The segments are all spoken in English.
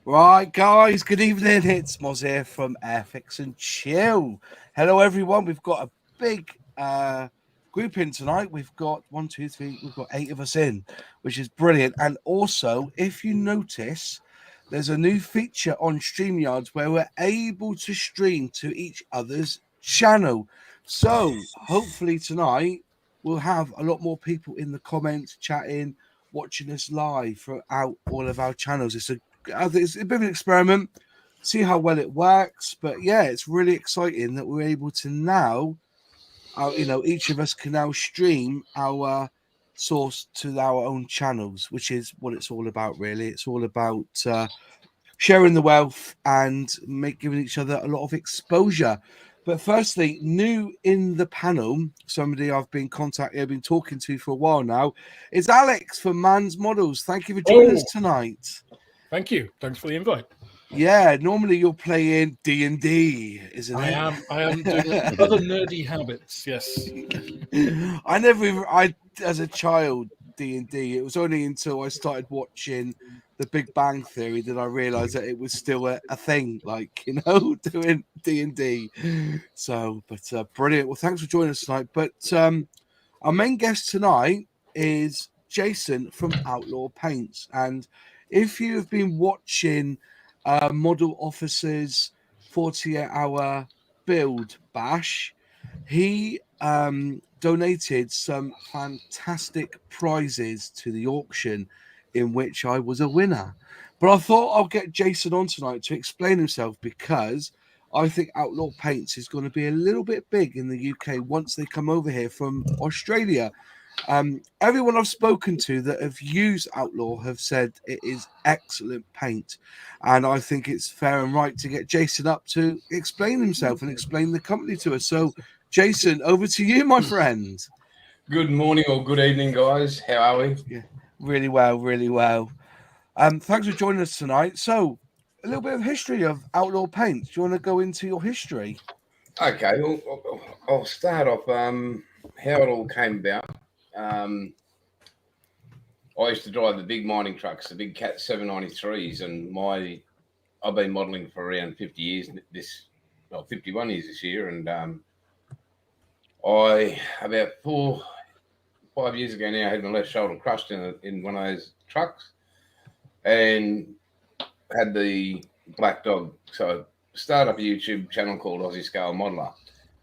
Right, guys, good evening. It's Moz here from Airfix and Chill. Hello, everyone. We've got a big group in tonight. We've got one, two, three, we've got 8 of us in, which is brilliant. And also, if you notice, there's a new feature on StreamYards where we're able to stream to each other's channel. So, hopefully, tonight we'll have a lot more people in the comments chatting, watching us live throughout all of our channels. I think it's a bit of an experiment, see how well it works. But yeah, it's really exciting that we're able to now, each of us can now stream our source to our own channels, which is what it's all about, really. It's all about sharing the wealth and giving each other a lot of exposure. But firstly, new in the panel, somebody I've been talking to for a while now, is Alex from Mann's Models. Thank you for joining us tonight. Thank you. Thanks for the invite. Yeah, normally you're playing D&D, isn't it? I am doing other nerdy habits. Yes. As a child, D&D. It was only until I started watching The Big Bang Theory that I realised that it was still a thing, doing D&D. So, but brilliant. Well, thanks for joining us tonight. But our main guest tonight is Jason from Outlaw Paints, and if you have been watching Model Officers 48-hour build bash, he donated some fantastic prizes to the auction in which I was a winner. But I thought I'll get Jason on tonight to explain himself, because I think Outlaw Paints is going to be a little bit big in the UK once they come over here from Australia. Everyone I've spoken to that have used Outlaw have said it is excellent paint, and I think it's fair and right to get Jason up to explain himself and explain the company to us. So, Jason, over to you, my friend. Good morning or good evening, guys. How are we? Yeah, really well, really well. Thanks for joining us tonight. So, a little bit of history of Outlaw Paints. Do you want to go into your history? Okay, well, I'll start off how it all came about. I used to drive the big mining trucks, the big Cat 793s, and I've been modelling for around 50 years. 51 years this year, and I about 5 years ago now, I had my left shoulder crushed in one of those trucks, and had the black dog. So I started up a YouTube channel called Aussie Scale Modeler.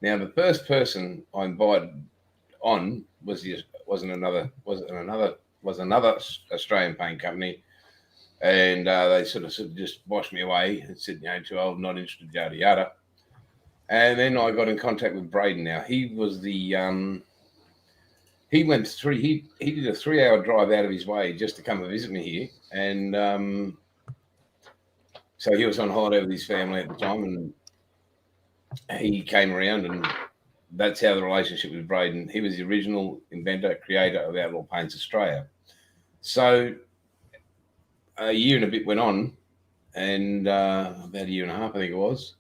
Now the first person I invited on was another Australian paint company, and they sort of just washed me away and said, too old, not interested, yada yada. And then I got in contact with Braden. Now he was the he did a 3-hour drive out of his way just to come and visit me here, and so he was on holiday with his family at the time, and he came around, and that's how the relationship with Braden. He was the original inventor, creator of Outlaw Paints Australia. So a year and a bit went on, and about a year and a half, I think it was,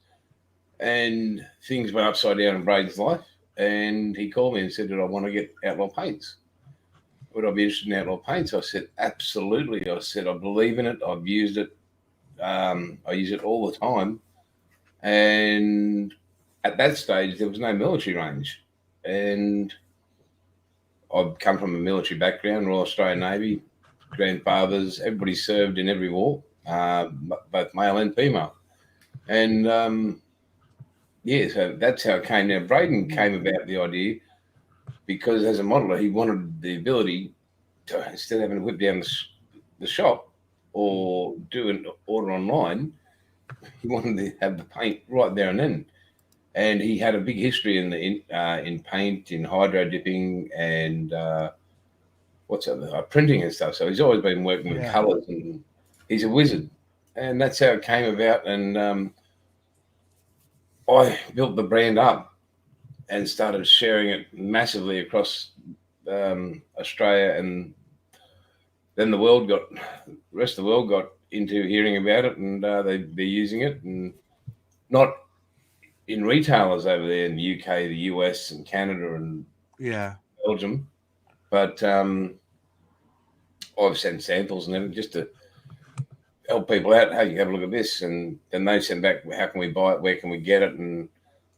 and things went upside down in Braden's life, and he called me and said, did I want to get Outlaw Paints? Would I be interested in Outlaw Paints? I said, absolutely. I said, I believe in it. I've used it. I use it all the time. And at that stage, there was no military range. And I've come from a military background, Royal Australian Navy, grandfathers, everybody served in every war, both male and female. And so that's how it came. Now, Braden came about the idea because as a modeler, he wanted the ability to, instead of having to whip down the shop or do an order online, he wanted to have the paint right there and then. And he had a big history in paint, in hydro dipping, and printing and stuff. So he's always been working with colours, and he's a wizard. And that's how it came about. And I built the brand up and started sharing it massively across Australia, and then the rest of the world got into hearing about it, and they're using it, and not in retailers over there in the UK, the US, and Canada, and Belgium, but I've sent samples and everything just to help people out. Hey, you have a look at this, and then they send back, how can we buy it? Where can we get it? And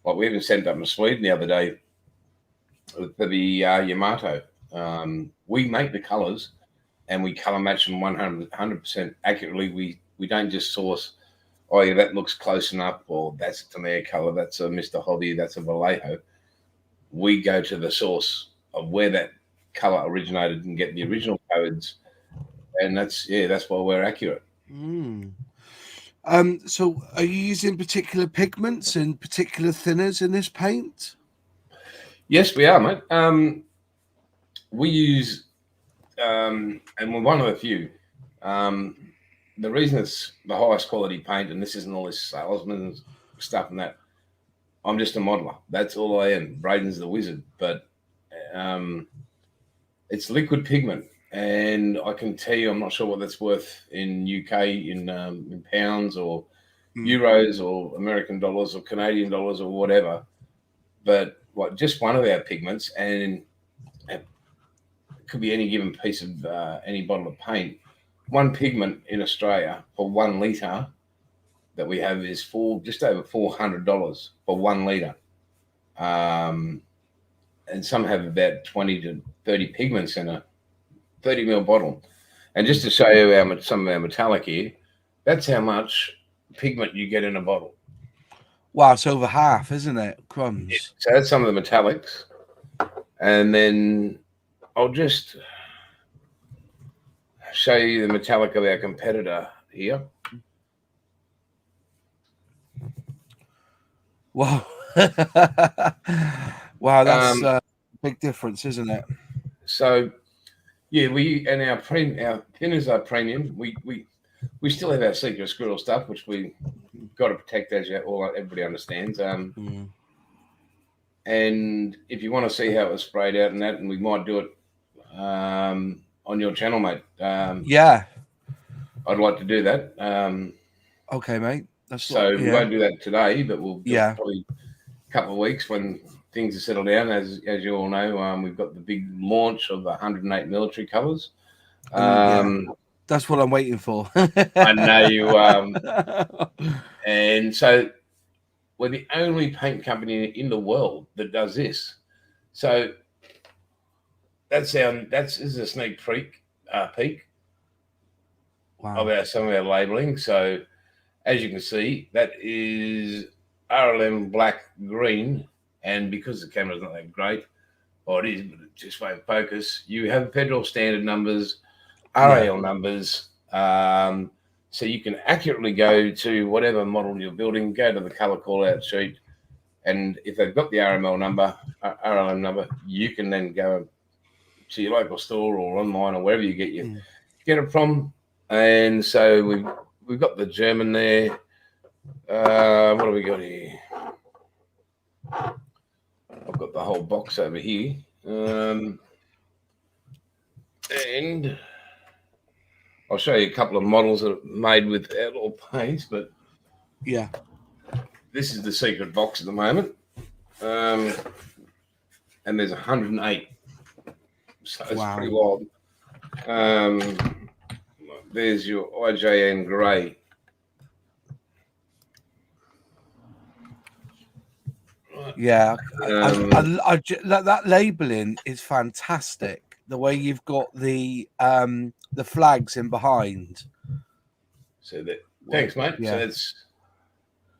like we even sent up to Sweden the other day for the Yamato. We make the colours and we colour match them 100% accurately. We don't just source, oh yeah, that looks close enough, or that's a Tamiya colour, that's a Mr. Hobby, that's a Vallejo. We go to the source of where that colour originated and get the original codes, and that's why we're accurate. So are you using particular pigments and particular thinners in this paint? Yes, we are, mate. We use, and we're one of the few. The reason it's the highest quality paint, and this isn't all this salesman stuff and that, I'm just a modeler. That's all I am. Braden's the wizard, but it's liquid pigment, and I can tell you, I'm not sure what that's worth in UK in pounds or euros or American dollars or Canadian dollars or whatever. But just one of our pigments, and it could be any given piece of any bottle of paint. One pigment in Australia for 1 litre that we have is just over $400 for 1 litre. And some have about 20 to 30 pigments in a 30 ml bottle. And just to show you some of our metallic here, that's how much pigment you get in a bottle. Wow, it's over half, isn't it? Crumbs. Yeah. So that's some of the metallics. And then I'll just show you the metallic of our competitor here. Wow. Wow, that's a big difference, isn't it? So, yeah, our thinners are premium. We still have our secret squirrel stuff, which we got to protect, as everybody understands. And if you want to see how it was sprayed out and that, and we might do it on your channel, mate. Yeah, I'd like to do that. Okay, mate. We won't do that today, but we'll do it probably a couple of weeks when things are settled down. As you all know, we've got the big launch of the 108 military colours. That's what I'm waiting for. I know you. And so we're the only paint company in the world that does this. So this is a sneak peek of some of our labelling. So as you can see, that is RLM black green, and because the camera's not that great, or it is, but it just won't focus. You have federal standard numbers, RAL numbers, so you can accurately go to whatever model you're building, go to the colour call out sheet, and if they've got the RLM number, you can then go to your local store or online or wherever you get it from. And so we've got the German there. What have we got here? I've got the whole box over here. And I'll show you a couple of models that are made with outlaw paints, but this is the secret box at the moment. And there's 108. So it's pretty wild. There's your IJN grey. Yeah, that labelling is fantastic. The way you've got the flags in behind. So thanks, mate. Yeah. So it's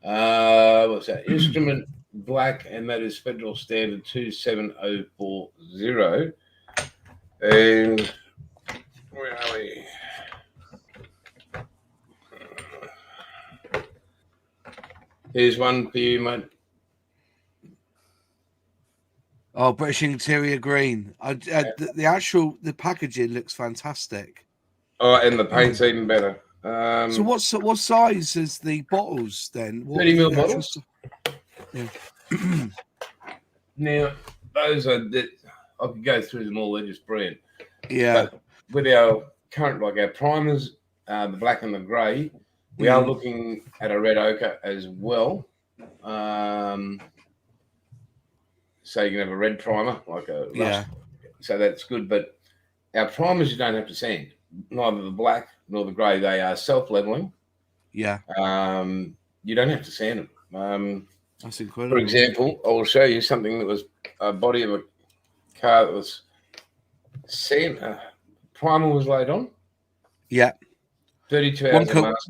what's that? Instrument black, and that is Federal Standard 27040. And where are we? Here's one for you, mate. Oh, British Interior green. The packaging looks fantastic. Oh, and the paint's even better. So what size is the bottles then? 30 ml bottles. Yeah. Now those are I could go through them all. They're just brilliant. Yeah. But with our current, like our primers, the black and the grey, we are looking at a red ochre as well. So you can have a red primer, like a rust. So that's good. But our primers, you don't have to sand. neither the black nor the grey. They are self-leveling. Yeah, you don't have to sand them. that's For incredible. example, I will show you something that was a body of a car that was sand. Primer was laid on. Yeah, 32 hours of mask.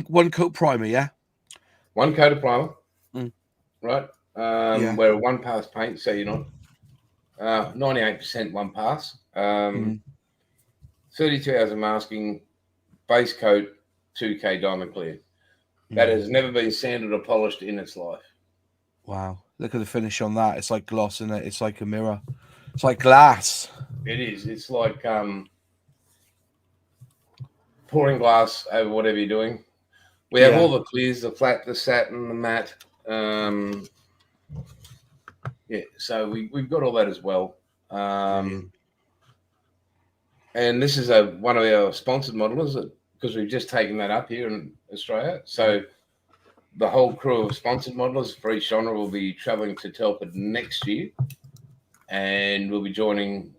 one coat primer. Yeah, One coat of primer. Mm. Right. Yeah. We're a one pass paint, so you're not 98% one pass. 32 hours of masking, base coat, 2K diamond clear. That has never been sanded or polished in its life. Wow, look at the finish on that. It's like gloss, isn't it? It's like a mirror. It's like glass. It is. It's like pouring glass over whatever you're doing. We have all the clears, the flat, the satin, the matte. Yeah, so we've got all that as well. And this is one of our sponsored modelers because we've just taken that up here in Australia. So the whole crew of sponsored modelers for each genre will be traveling to Telford next year, and we'll be joining,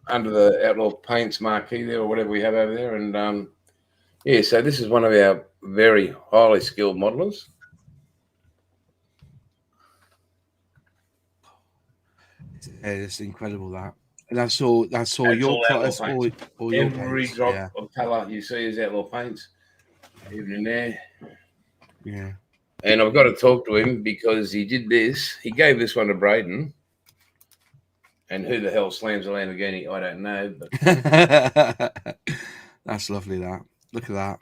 under the Outlaw Paints marquee there or whatever we have over there. And yeah, so this is one of our very highly skilled modelers. Yeah, it's incredible that. And that's all your paints. all your Every paints. drop of colour you see is Outlaw Paints, even in there. Yeah. And I've got to talk to him because he did this. He gave this one to Braden. And who the hell slams a Lamborghini? I don't know. But that's lovely, that. Look at that.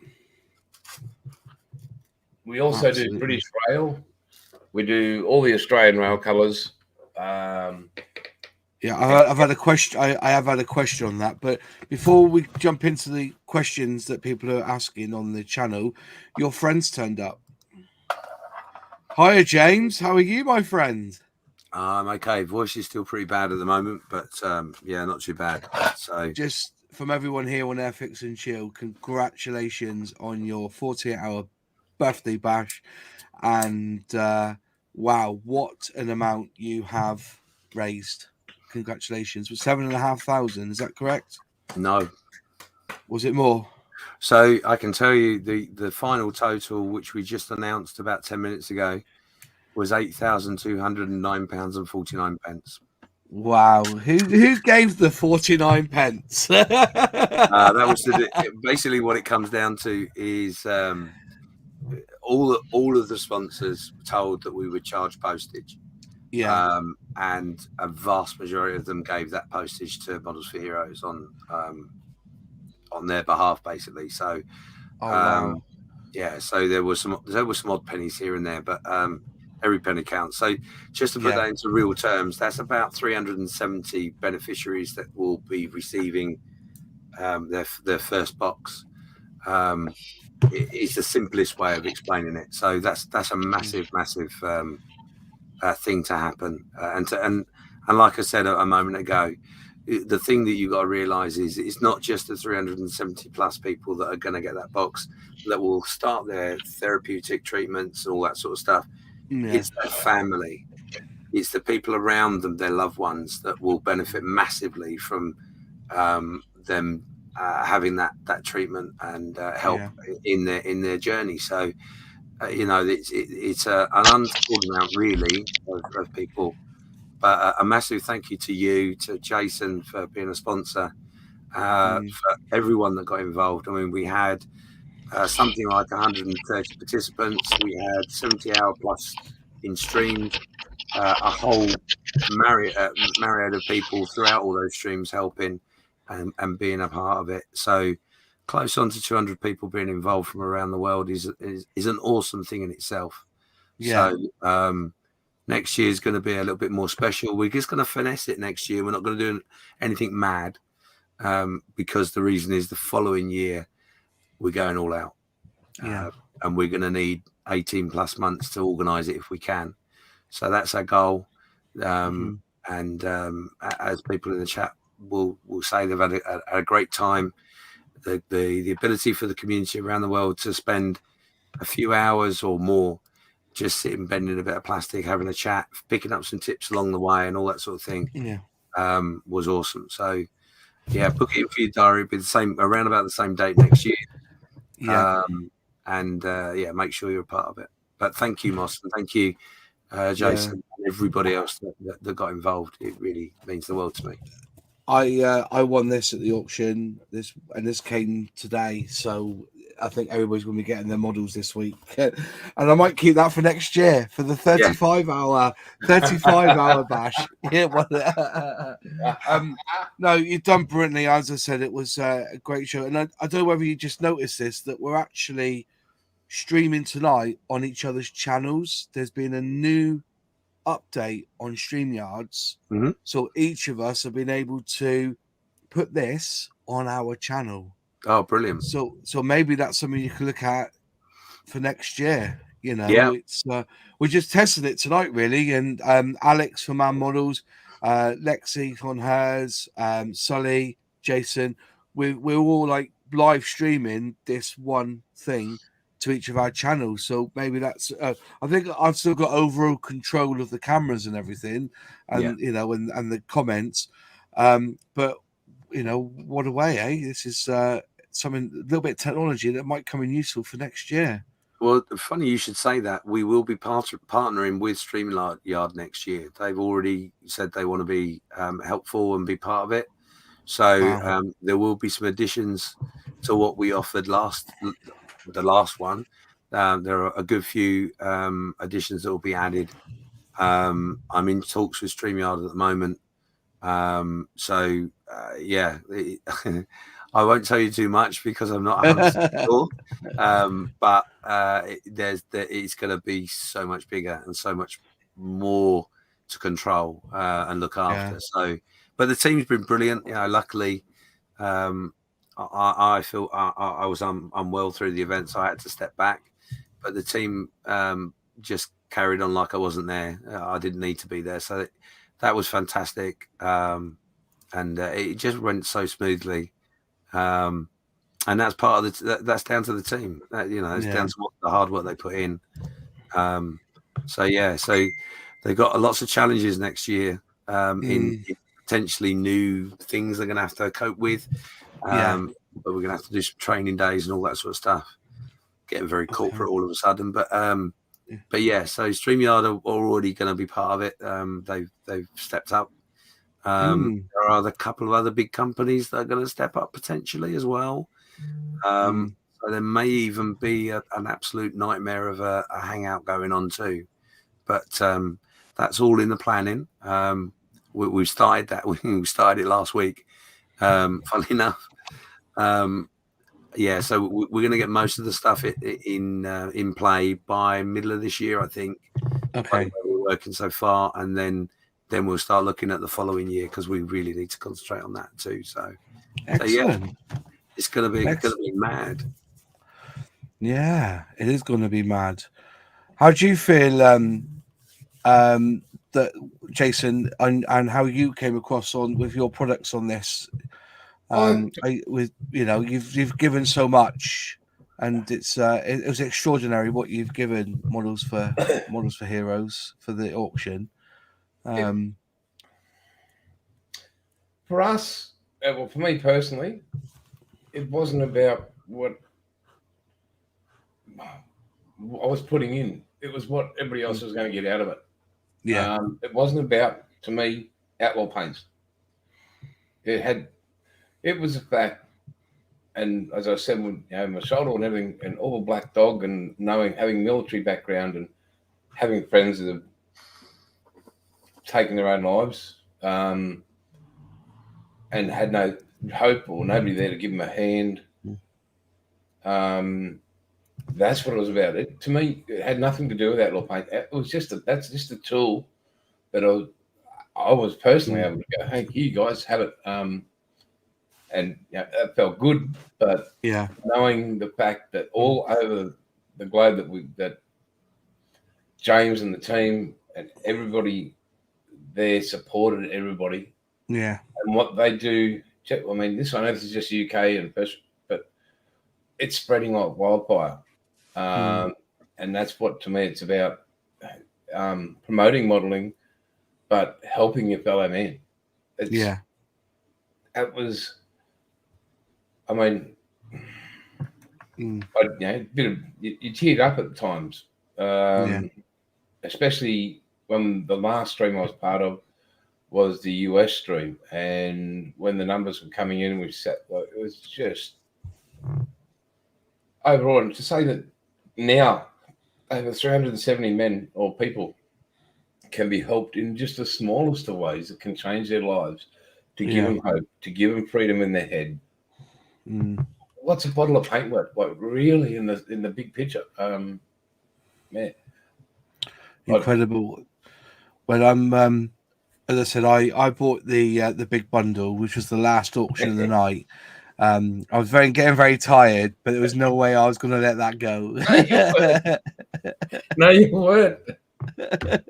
We also do British Rail. We do all the Australian rail colours. Yeah, I've had a question. I have had a question on that, but before we jump into the questions that people are asking on the channel, your friends turned up. Hiya, James. How are you, my friend? I'm okay. Voice is still pretty bad at the moment, but yeah, not too bad. So just from everyone here on Airfix and Chill, congratulations on your 48-hour birthday bash, and wow, what an amount you have raised. Congratulations. Was 7,500, is that correct? No. Was it more? So I can tell you the final total, which we just announced about 10 minutes ago, was £8,209.49. Wow. Who gave the 49 pence? That was basically what it comes down to is all of the sponsors were told that we would charge postage. Yeah. And a vast majority of them gave that postage to Models for Heroes on their behalf, basically. So, wow. Yeah. So there were some odd pennies here and there, but every penny counts. So just to put that into real terms, that's about 370 beneficiaries that will be receiving their first box. It's the simplest way of explaining it. So that's a massive thing to happen, and like I said a moment ago, the thing that you got to realize is it's not just the 370 plus people that are going to get that box that will start their therapeutic treatments and all that sort of stuff. It's their family, it's the people around them, their loved ones, that will benefit massively from them having that treatment and help in their journey. So it's an untold amount, really, of people. But a massive thank you to you, to Jason, for being a sponsor, for everyone that got involved. I mean, we had something like 130 participants. We had 70-hour plus in streams, a whole myriad of people throughout all those streams helping and being a part of it. So close on to 200 people being involved from around the world is an awesome thing in itself. Yeah. So next year is going to be a little bit more special. We're just going to finesse it next year. We're not going to do anything mad because the reason is the following year we're going all out. And we're going to need 18 plus months to organize it if we can. So that's our goal. And as people in the chat will say, they've had a great time. The ability for the community around the world to spend a few hours or more just sitting, bending a bit of plastic, having a chat, picking up some tips along the way and all that sort of thing was awesome. So Yeah, book it for your diary. It'll be the same around about the same date next year. Yeah. And yeah, make sure you're a part of it. But thank you, Moss, and thank you, Jason, and everybody else that got involved. It really means the world to me. I won this at the auction. This came today, so I think everybody's going to be getting their models this week, and I might keep that for next year for the 35-hour bash. Yeah, no, you've done brilliantly. As I said, it was a great show, and I don't know whether you just noticed this, that we're actually streaming tonight on each other's channels. There's been a new update on StreamYards, so each of us have been able to put this on our channel. Oh, brilliant! So maybe that's something you can look at for next year. You know, Yeah. it's we're just testing it tonight, really. And Alex from Mann Models, Lexi on hers, Sully, Jason, we're all like live streaming this one thing to each of our channels. So maybe that's I think I've still got overall control of the cameras and everything, and you know, and the comments. But you know, what a way, eh? This is something, a little bit of technology that might come in useful for next year. Well, funny you should say that. We will be partnering with StreamYard next year. They've already said they want to be helpful and be part of it. So there will be some additions to what we offered the last one. There are a good few additions that will be added. I'm in talks with StreamYard at the moment. Yeah, I won't tell you too much because I'm not 100% sure. But it's going to be so much bigger and so much more to control and look after. So, but the team's been brilliant. You know, luckily, I feel I was unwell through the event, so I had to step back. But the team just carried on like I wasn't there. I didn't need to be there, so that was fantastic. And it just went so smoothly. And that's part of that's down to the team. You know, it's down to the hard work they put in. So they've got lots of challenges next year in potentially new things they're going to have to cope with. But we're going to have to do some training days and all that sort of stuff. Getting very corporate all of a sudden, but yeah. So StreamYard are already going to be part of it. They've stepped up. There are a couple of other big companies that are going to step up potentially as well. So there may even be an absolute nightmare of a hangout going on too. But that's all in the planning. We've started that. We started it last week. Funnily enough. Yeah, so we're going to get most of the stuff in play by middle of this year, I think. Okay. We're working so far, and then we'll start looking at the following year because we really need to concentrate on that too. So excellent. Yeah, it's going to be mad. Yeah, it is going to be mad. How do you feel, that Jason, and how you came across with your products on this? You've given so much, and it was extraordinary what you've given models for Heroes for the auction. For us, well, for me personally, it wasn't about what I was putting in. It was what everybody else was going to get out of it. Yeah. It wasn't about, to me, outlaw paints. It was a fact, and as I said, with my shoulder and everything, and all the black dog, and having military background, and having friends that have taken their own lives, and had no hope or nobody there to give them a hand. That's what it was about. To me, it had nothing to do with outlaw paint. It was that's just a tool that I was personally able to go, hey, here you guys have it. And that felt good, but knowing the fact that all over the globe that James and the team and everybody there supported everybody. Yeah. And what they do, I mean, I know this is just UK but it's spreading like wildfire. And that's what, to me, it's about, promoting modeling, but helping your fellow man. It was I mean, you teared up at times, especially when the last stream I was part of was the US stream, and when the numbers were coming in, we sat like it was just overall. And to say that now over 370 men or people can be helped in just the smallest of ways that can change their lives, to give them hope, to give them freedom in their head. What's a bottle of paint worth? Like really in the big picture, man. Incredible. Well, I'm as I said, I bought the big bundle, which was the last auction of the night. I was getting very tired, but there was no way I was going to let that go. No, you weren't.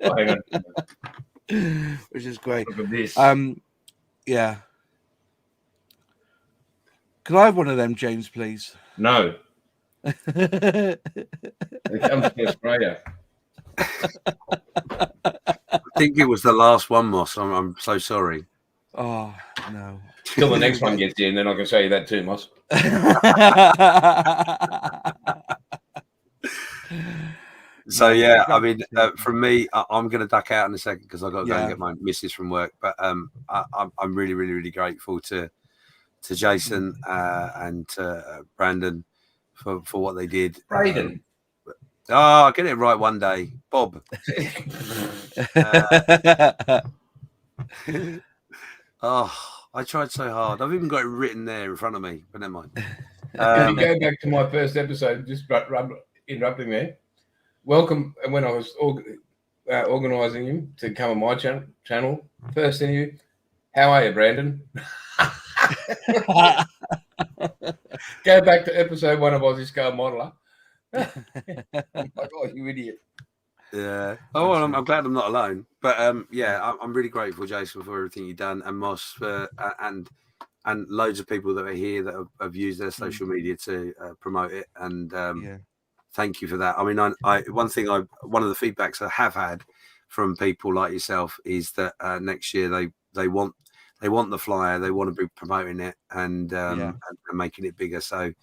Oh, hang on. Which is great. Look at this. Yeah. Can I have one of them, James, please? No. It comes from Australia. I think it was the last one, Moss. I'm so sorry. Oh, no. Till the next one gets in, then I can show you that too, Moss. So yeah, I mean, from me, I'm going to duck out in a second because I've got to go and get my missus from work. But I'm really, really, really grateful to Jason and to Brandon for what they did. Braden. I'll get it right one day, Bob. I tried so hard. I've even got it written there in front of me, but never mind. If you go back to my first episode, just interrupting there. Welcome, when I was organising him to come on my channel, first interview. How are you, Brandon? Go back to episode 1 of Aussie Scale Modeler. Oh, you idiot. Yeah. Oh, well, I'm glad I'm not alone. But yeah, I'm really grateful, Jason, for everything you've done, and Moss and loads of people that are here that have used their social media to promote it. And thank you for that. I mean, one of the feedbacks I have had from people like yourself is that next year they want the flyer, they want to be promoting it and making it bigger. So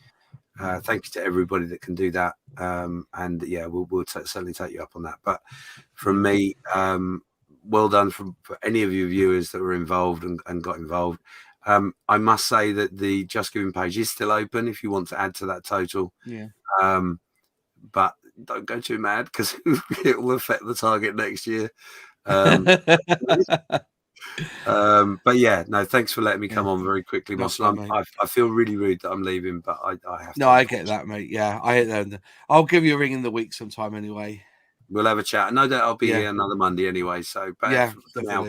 thank you to everybody that can do that. And yeah, we'll certainly take you up on that. But from me, well done for any of you viewers that were involved and got involved. I must say that the Just Giving page is still open if you want to add to that total. Yeah. But don't go too mad because it will affect the target next year. But yeah, no, thanks for letting me come on very quickly, Moss. I feel really rude that I'm leaving, but I have to. No, I get that, mate. Yeah, I'll give you a ring in the week sometime anyway. We'll have a chat. No doubt I'll be here another Monday anyway. So, but definitely. Now,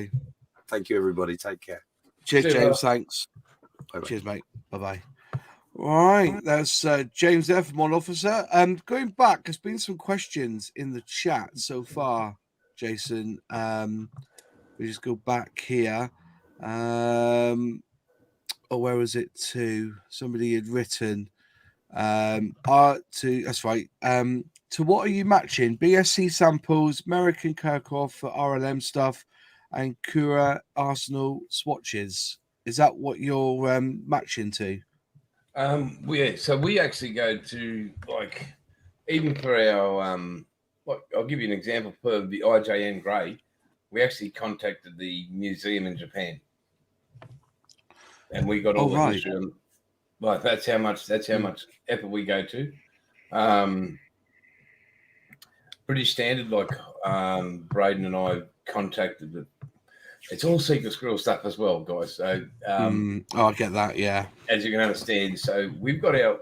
thank you, everybody. Take care. Cheers, James. Thanks. Bye-bye. Cheers, mate. Bye-bye. All right, that's James there from One Officer. Going back, there's been some questions in the chat so far, Jason. We just go back here. Where was it to? Somebody had written that's right. To what are you matching? BSC samples, American Kirchhoff for RLM stuff, and Cura Arsenal swatches. Is that what you're matching to? So we actually go to, like, even for our I'll give you an example for the IJN grey. We actually contacted the museum in Japan, and we got all the history. Like that's how much effort we go to. Pretty standard. Like Braden and I contacted it. It's all secret squirrel stuff as well, guys. So I get that. Yeah, as you can understand. So we've got our,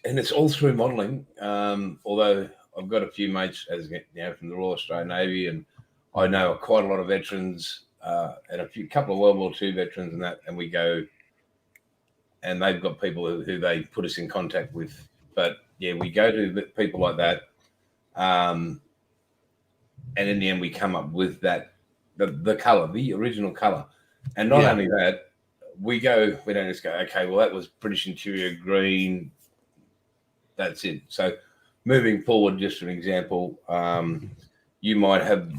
and it's all through modelling. Although I've got a few mates, as you know, from the Royal Australian Navy, and I know quite a lot of veterans and couple of World War II veterans and that, and we go, and they've got people who they put us in contact with. But yeah, we go to people like that, and in the end, we come up with that the colour, the original colour, and not only that, we don't just go, okay, well that was British Interior green, that's it. So moving forward, just an example, you might have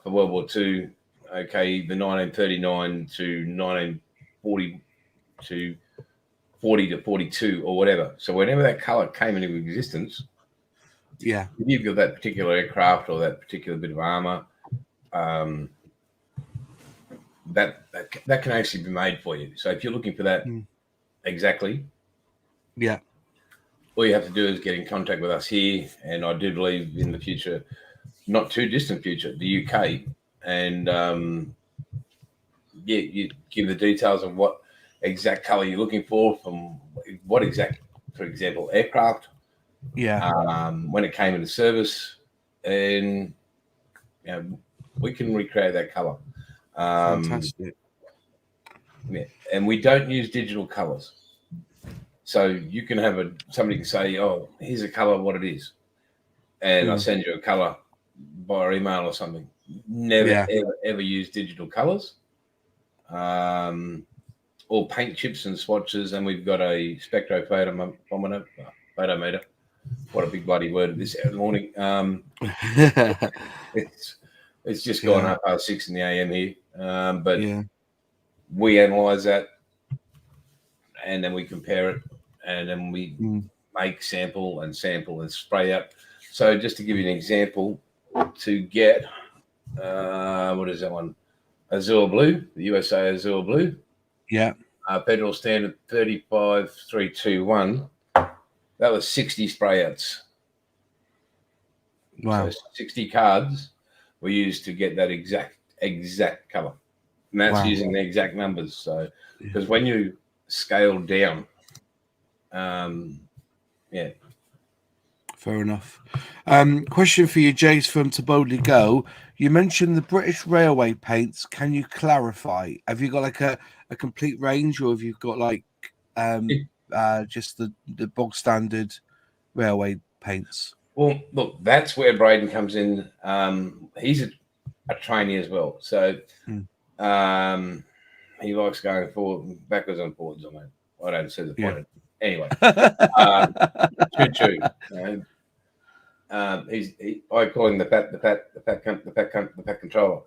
for World War II, okay, the 1939 to 1940 to 40 to 42 or whatever. So whenever that color came into existence, Yeah. if you've got that particular aircraft or that particular bit of armor, that can actually be made for you. So if you're looking for that exactly, Yeah. all you have to do is get in contact with us here, and I do believe in the future, not too distant future, the UK, and you give the details of what exact color you're looking for, from what exact, for example, aircraft, when it came into service, and we can recreate that color. Fantastic. Yeah. And we don't use digital colors. So you can have somebody can say, oh, here's a color, what it is. And I'll send you a color via email or something. Never, ever use digital colors. All paint chips and swatches. And we've got a spectrophotometer. What a big bloody word this morning. It's just gone up past 6 in the AM here. But we analyze that, and then we compare it, and then we make sample and spray up. So just to give you an example, to get what is that one? Azure Blue, the USA Azure Blue. Yeah. Federal standard 35321. That was 60 spray outs. Wow. So 60 cards were used to get that exact color. And that's using the exact numbers. So, because when you scale down, Fair enough. Question for you, Jace, from To Boldly Go. You mentioned the British Railway paints. Can you clarify? Have you got like a complete range, or have you got like just the bog standard railway paints? Well, look, that's where Braden comes in. He's a trainee as well. So he likes going backwards and forwards on that. I don't see the point. Anyway, choo-choo. I call him the fat controller.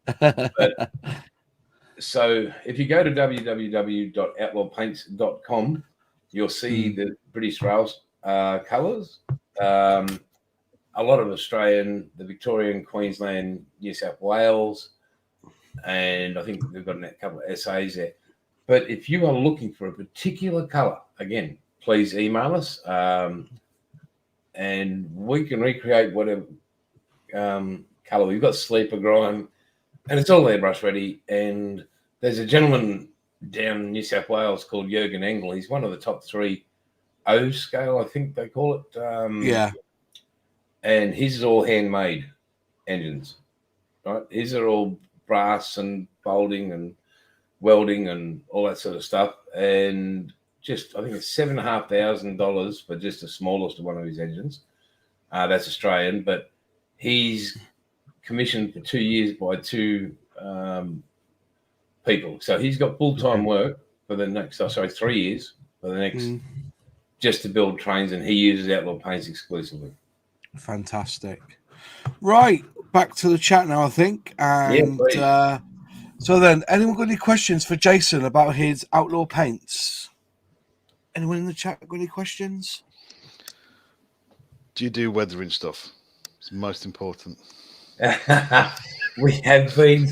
But, so if you go to www.outlawpaints.com, you'll see the British Rails colours. A lot of Australian, the Victorian, Queensland, New South Wales, and I think they've got a couple of essays there. But if you are looking for a particular colour, again, please email us, and we can recreate whatever colour. We've got sleeper grime, and it's all airbrush ready. And there's a gentleman down in New South Wales called Jurgen Engel. He's one of the top 3 O scale, I think they call it. And his is all handmade engines, right? His are all brass and bolting and welding and all that sort of stuff. And just, I think it's $7,500 for just the smallest of one of his engines. That's Australian, but he's commissioned for 2 years by 2 people. So he's got full-time work for the next, 3 years for the next, just to build trains, and he uses Outlaw Paints exclusively. Fantastic. Right, back to the chat now, I think. And so then, anyone got any questions for Jason about his Outlaw Paints? Anyone in the chat got any questions? Do you do weathering stuff? It's most important. We have been.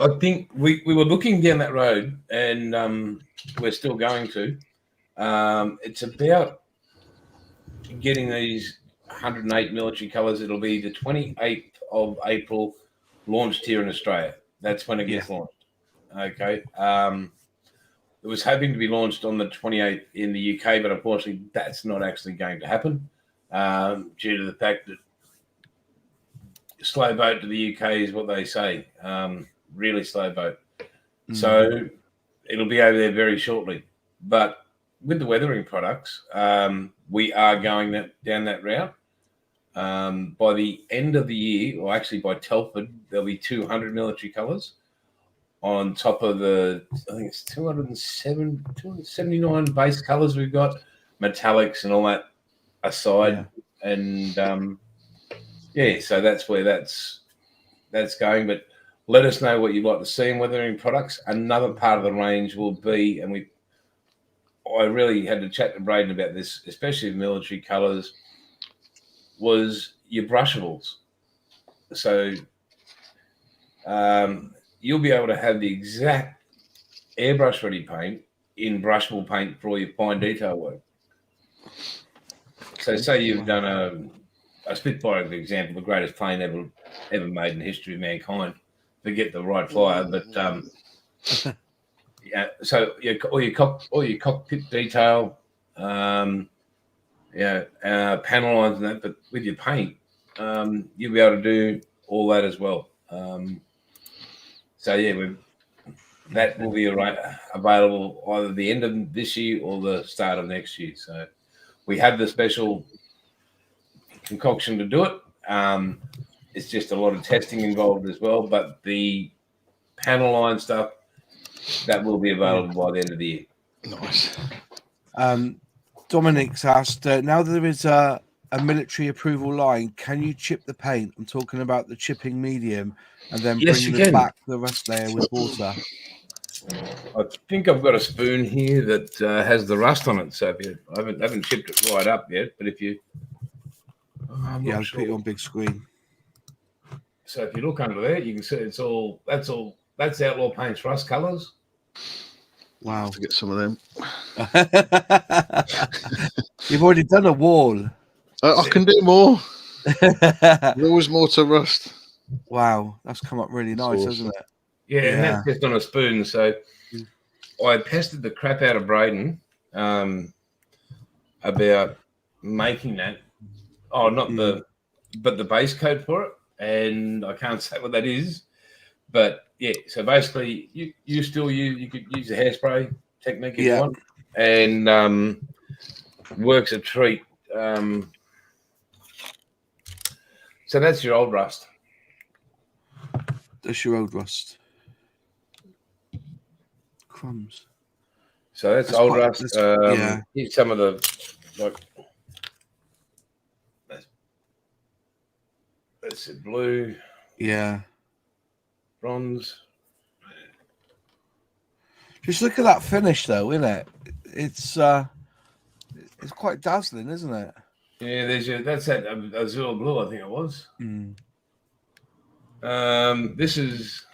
I think we were looking down that road, and we're still going to. It's about getting these 108 military colours. It'll be the 28th of April, launched here in Australia. That's when it gets launched. Okay. It was hoping to be launched on the 28th in the UK, but unfortunately that's not actually going to happen due to the fact that slow boat to the UK is what they say. Really slow boat. So it'll be over there very shortly. But with the weathering products, we are going down that route. By the end of the year, or actually by Telford, there'll be 200 military colours on top of the, I think it's 279 base colours we've got, metallics and all that aside. And so that's where that's going. But let us know what you'd like to see in weathering products. Another part of the range will be, and I really had to chat to Braden about this, especially military colours, was your brushables. So you'll be able to have the exact airbrush ready paint in brushable paint for all your fine detail work. So say you've done a Spitfire, for example, the greatest plane ever made in the history of mankind. Forget the Wright Flyer, but yeah. So all your cockpit detail, panel lines and that. But with your paint, you'll be able to do all that as well. So yeah, that will be available either the end of this year or the start of next year. So we have the special concoction to do it. It's just a lot of testing involved as well, but the panel line stuff, that will be available by the end of the year. Nice. Dominic's asked, now that there is a military approval line, can you chip the paint? I'm talking about the chipping medium and then Yes, bring you can. back the rust layer with water. I think I've got a spoon here that has the rust on it. So if you I haven't chipped it right up yet, but if you, I'll put it on big screen. So if you look under there, you can see that's Outlaw Paint's rust colours. Wow. To get some of them. You've already done a wall. I can do more. There's always more to rust. Wow, that's come up really nice, awesome. hasn't it? Yeah, and that's just on a spoon. So I pestered the crap out of Braden about making that. Oh, not but the base coat for it. And I can't say what that is. But yeah, so basically you could use the hairspray technique if you want. And works a treat. So that's your old rust. That's your old rust. Crumbs. So that's old rust. Here's some of the that's the blue. Yeah. Bronze. Just look at that finish, though, isn't it? It's quite dazzling, isn't it? Yeah, that's that azure blue, I think it was. This is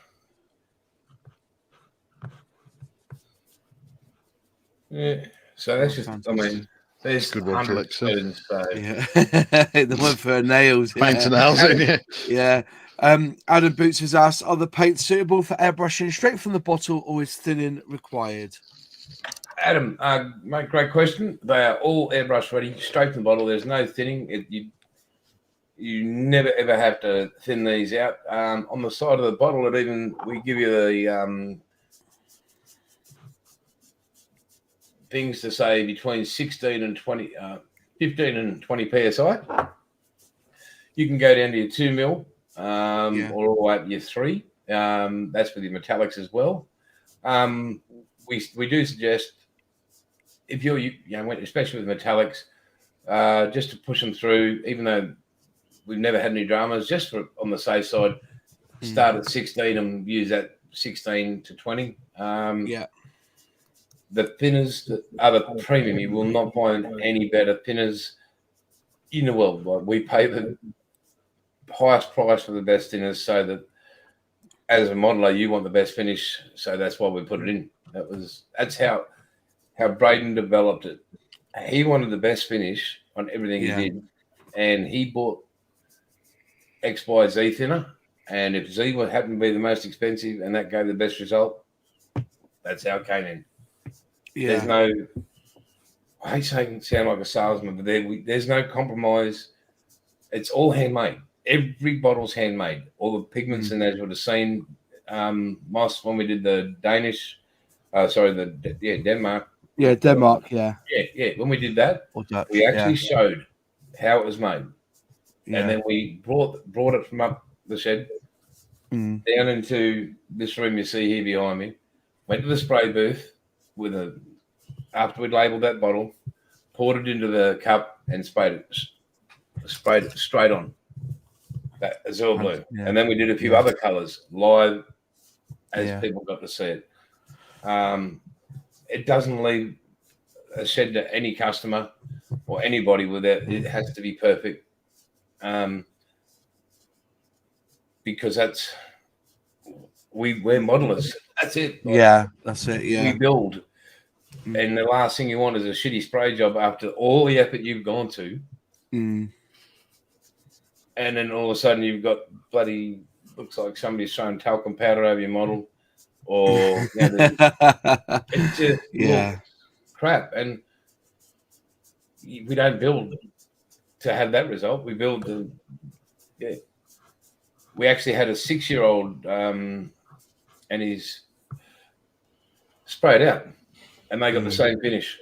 so that's just fantastic. I mean, there's good one for Alexa. So. Yeah, the one for nails. Paint and nails, yeah. Adam Boots has asked, are the paints suitable for airbrushing straight from the bottle or is thinning required? Adam, mate, great question. They are all airbrush ready, straight from the bottle. There's no thinning. You never ever have to thin these out. On the side of the bottle, we give you the things to say between 16 and 20, 15 and 20 psi. You can go down to your 2 mil. Or all the way up your 3. That's with your metallics as well. We do suggest if you're especially with metallics, just to push them through, even though we've never had any dramas, just for on the safe side, start at 16 and use that 16 to 20. The thinners that are the premium, you will not find any better thinners in the world. Like we pay the highest price for the best thinners, so that as a modeler you want the best finish, so that's why we put it in. That's how Braden developed it. He wanted the best finish on everything he did, and he bought XYZ thinner, and if Z happened to be the most expensive and that gave the best result, that's how it came in. There's no, I hate saying sound like a salesman, but there's no compromise. It's all handmade. Every bottle's handmade. All the pigments and as you would have seen, Moss, when we did the Denmark. Yeah, Denmark, yeah. Yeah. When we did that, we actually showed how it was made. Yeah. And then we brought it from up the shed down into this room you see here behind me, went to the spray booth after we'd labelled that bottle, poured it into the cup and sprayed it straight on. That azure blue. Yeah. And then we did a few other colours live as people got to see it. It doesn't leave said to any customer or anybody with it has to be perfect, because we're modelers. That's it. Like, Yeah, that's it. Yeah. we build, and the last thing you want is a shitty spray job after all the effort you've gone to, Mm. and then all of a sudden you've got bloody looks like somebody's thrown talcum powder over your model, or it just looks crap. And we don't build to have that result. We build to, we actually had a 6-year-old, and he's sprayed out, and they got the same finish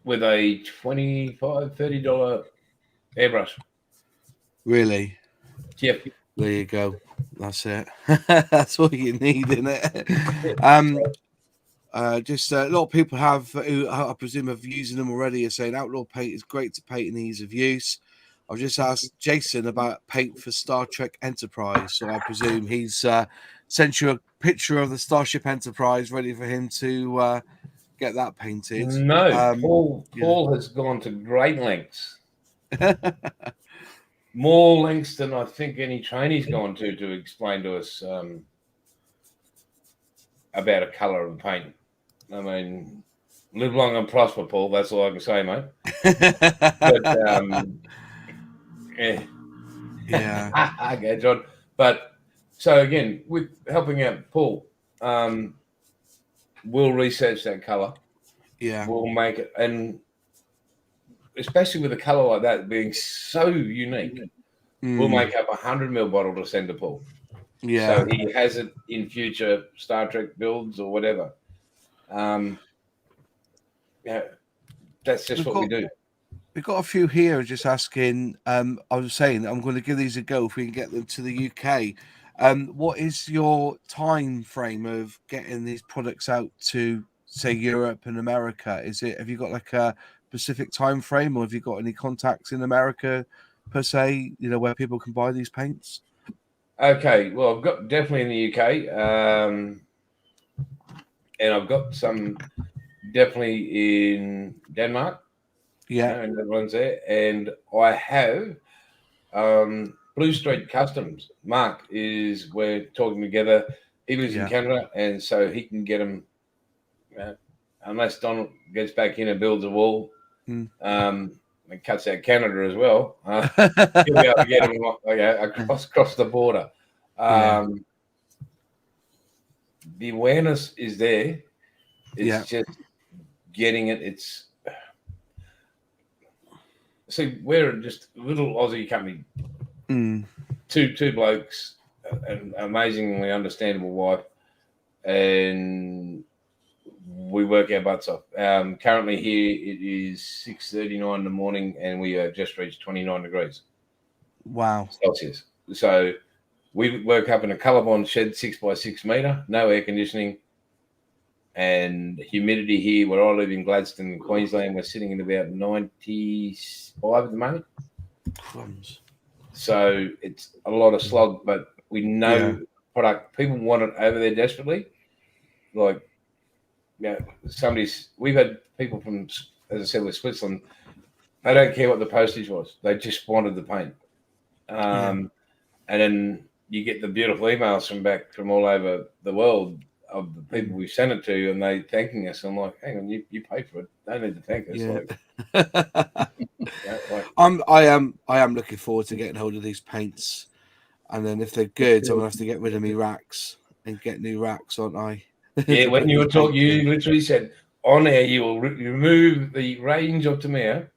with a $25-$30 airbrush. Really? Yep. There you go. That's it. That's all you need, isn't it? Just a lot of people have, who I presume have using them already, are saying Outlaw paint is great to paint and ease of use. I've just asked Jason about paint for Star Trek Enterprise, so I presume he's sent you a picture of the Starship Enterprise ready for him to get that painted. No, Paul has gone to great lengths. More lengths than I think any trainee's gone to explain to us about a colour of paint. I mean, live long and prosper, Paul. That's all I can say, mate. But yeah, okay, John. But so again, with helping out Paul, we'll research that colour. Yeah, we'll make it, and especially with a colour like that being so unique, we'll make up 100 ml bottle to send to Paul. Yeah. So he has it in future Star Trek builds or whatever. Yeah, that's just what we do. We've got a few here just asking. I was saying I'm going to give these a go if we can get them to the UK. What is your time frame of getting these products out to, say, Europe and America? Have you got like a specific time frame, or have you got any contacts in America per se, where people can buy these paints? Okay, well, I've got definitely in the UK, and I've got some definitely in Denmark. Yeah, and everyone's there. And I have Blue Street Customs. Mark we're talking together. He lives in Canada, and so he can get them. Unless Donald gets back in and builds a wall, and cuts out Canada as well, he'll be able to get them across the border. The awareness is there. It's just getting it. See, we're just a little Aussie company. Two blokes, an amazingly understandable wife, and we work our butts off. Currently here it is 6:39 in the morning, and we have just reached 29 degrees. Wow. Celsius. So we work up in a colour-bond shed, 6 by 6 metre, no air conditioning, and humidity here. Where I live in Gladstone, Queensland, we're sitting at about 95 at the moment. Crumbs. So it's a lot of slog, but we know product. People want it over there desperately. Like, we've had people from, as I said, with Switzerland. They don't care what the postage was. They just wanted the paint. And then you get the beautiful emails from all over the world of the people we sent it to, and they thanking us. I'm like, hang on, you paid for it. They need to thank us. I am looking forward to getting hold of these paints, and then if they're good, I'm gonna have to get rid of me racks and get new racks, aren't I? Yeah, when you were talking, you literally said on air you will remove the range of Tamir.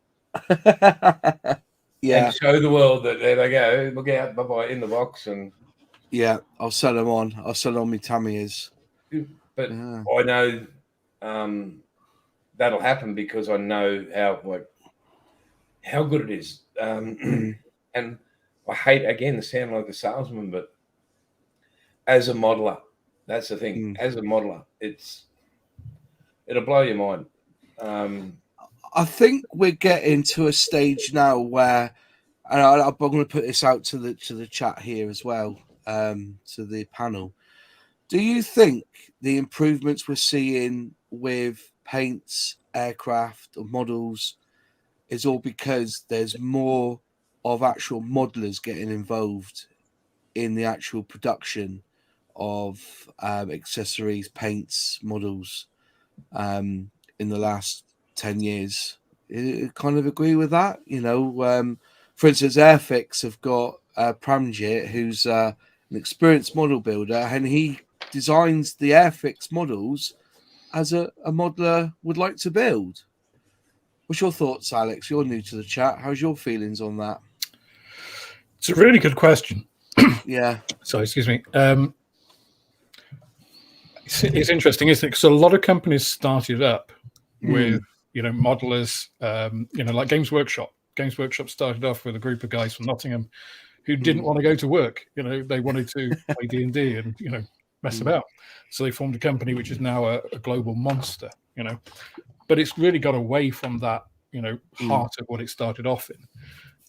And show the world that there they go. Look out, bye bye in the box, and I'll sell them on. I'll sell on my Tamiya's. But I know that'll happen because I know how good it is. And I hate again to sound like a salesman, but as a modeler, that's the thing. As a modeler, it'll blow your mind. I think we're getting to a stage now where, and I'm going to put this out to the chat here as well, to the panel. Do you think the improvements we're seeing with paints aircraft or models is all because there's more of actual modelers getting involved in the actual production of accessories, paints, models in the last 10 years. I kind of agree with that. For instance, Airfix have got Pramjit, who's an experienced model builder, and he designs the Airfix models as a modeler would like to build. What's your thoughts, Alex? You're new to the chat. How's your feelings on that? It's a really good question. Yeah. Sorry, excuse me. It's interesting, isn't it? Because a lot of companies started up with, modelers, like Games Workshop. Games Workshop started off with a group of guys from Nottingham who didn't want to go to work. They wanted to play D&D and, mess about. So they formed a company which is now a global monster, But it's really got away from that, heart of what it started off in.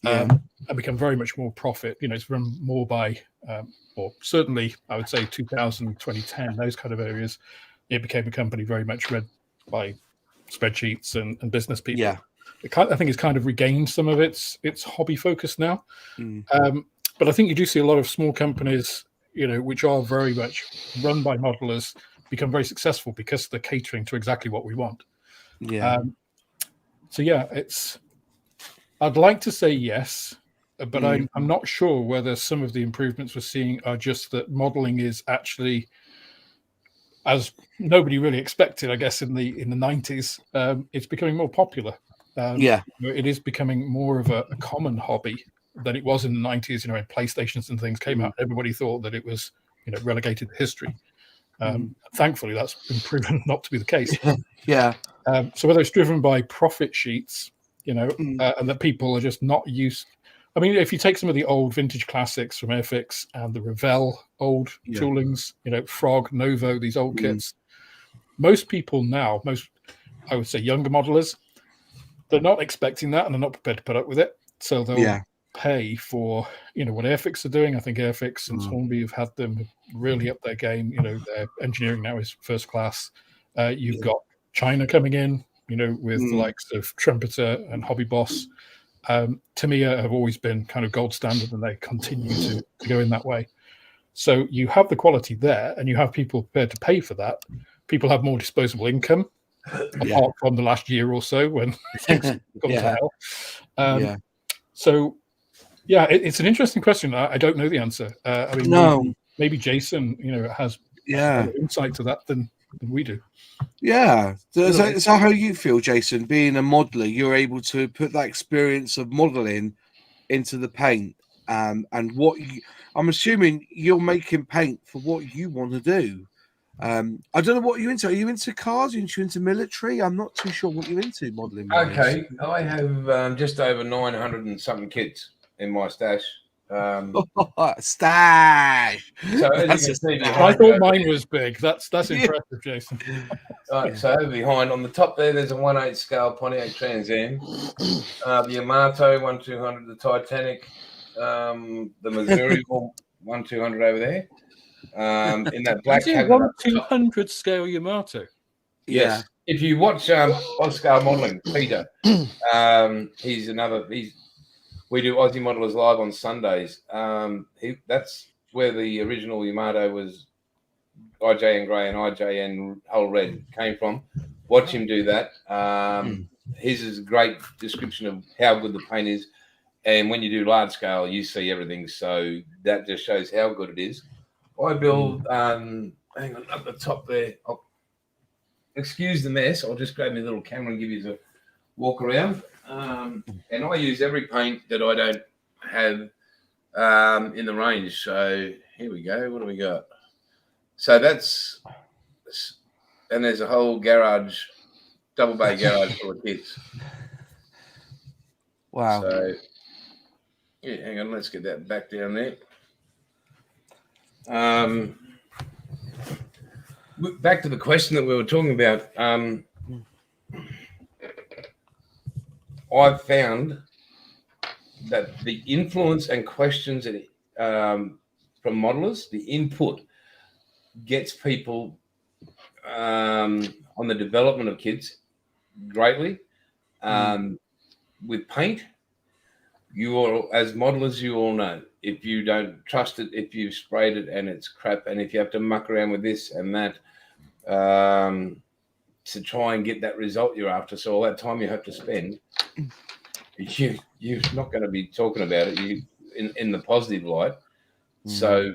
And become very much more profit. It's run more by, or certainly I would say 2000, 2010, those kind of areas. It became a company very much read by spreadsheets and business people. Yeah. I think it's kind of regained some of its hobby focus now. But I think you do see a lot of small companies, which are very much run by modelers, become very successful because they're catering to exactly what we want. Yeah. I'd like to say yes, but I'm not sure whether some of the improvements we're seeing are just that modeling is actually, as nobody really expected, I guess, in the 90s, it's becoming more popular. It is becoming more of a common hobby than it was in the 90s. When PlayStations and things came out, everybody thought that it was, relegated to history. Thankfully, that's been proven not to be the case. So whether it's driven by profit sheets, and that people are just not used. I mean, if you take some of the old vintage classics from Airfix and the Revell old toolings, Frog, Novo, these old kits, most people now, I would say younger modelers, they're not expecting that and they're not prepared to put up with it. So they'll pay for, what Airfix are doing. I think Airfix and Hornby have had them really up their game. Their engineering now is first class. You've got China coming in, with the likes of Trumpeter and Hobby Boss. Tamiya have always been kind of gold standard and they continue to go in that way. So you have the quality there and you have people prepared to pay for that. People have more disposable income, apart from the last year or so when things have gone to hell. So, it's an interesting question. I don't know the answer. Maybe Jason, has more insight to that than we do. Yeah. So is that how you feel, Jason? Being a modeler, you're able to put that experience of modeling into the paint, and I'm assuming you're making paint for what you want to do. I don't know what you're into. Are you into cars? Are you into military? I'm not too sure what you're into modeling. Okay, I have just over 900 and something kits in my stash. Stash. So as you can see behind, I thought mine was big. That's impressive, Jason. So over behind, on the top there's a 1/8 scale Pontiac Trans Am, the Yamato 1/200, the Titanic, the Missouri 1/200 over there. In that black cabinet. 1/200 scale Yamato. Yes. If you watch Oscar Modeling, Peter, we do Aussie Modelers Live on Sundays. That's where the original Yamato was IJN Grey and IJN Whole Red came from. Watch him do that. His is a great description of how good the paint is. And when you do large scale, you see everything. So that just shows how good it is. I build, hang on, up the top there. Excuse the mess. I'll just grab my little camera and give you a walk around. And I use every paint that I don't have in the range. So here we go. What do we got? So and there's a whole garage, double bay garage full of kits. Wow. So, hang on. Let's get that back down there. Back to the question that we were talking about. I've found that the influence and questions from modelers, the input, gets people on the development of kids greatly. With paint, you all, as modelers, you all know, if you don't trust it, if you've sprayed it and it's crap, and if you have to muck around with this and that to try and get that result you're after, so all that time you have to spend, you're not going to be talking about it in the positive light. So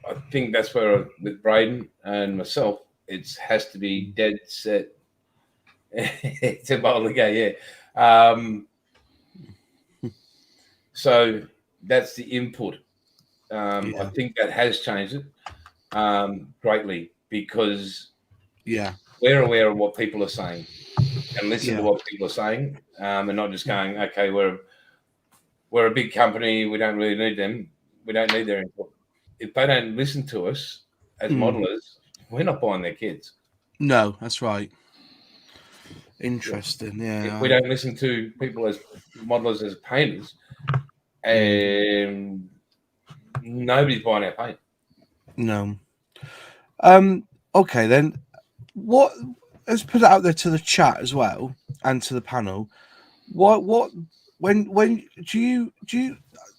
I think that's where, with Braden and myself, it has to be dead set to bowl again, so that's the input. I think that has changed it greatly, because we're aware of what people are saying and listen to what people are saying, and not just going, okay, we're a big company, we don't really need them, we don't need their input. If they don't listen to us as modelers, we're not buying their kids. No, that's right. Interesting. Yeah. If we don't listen to people as modelers, as painters, and nobody's buying our paint. No. Okay, then. What? Let's put it out there to the chat as well and to the panel. What? When do you?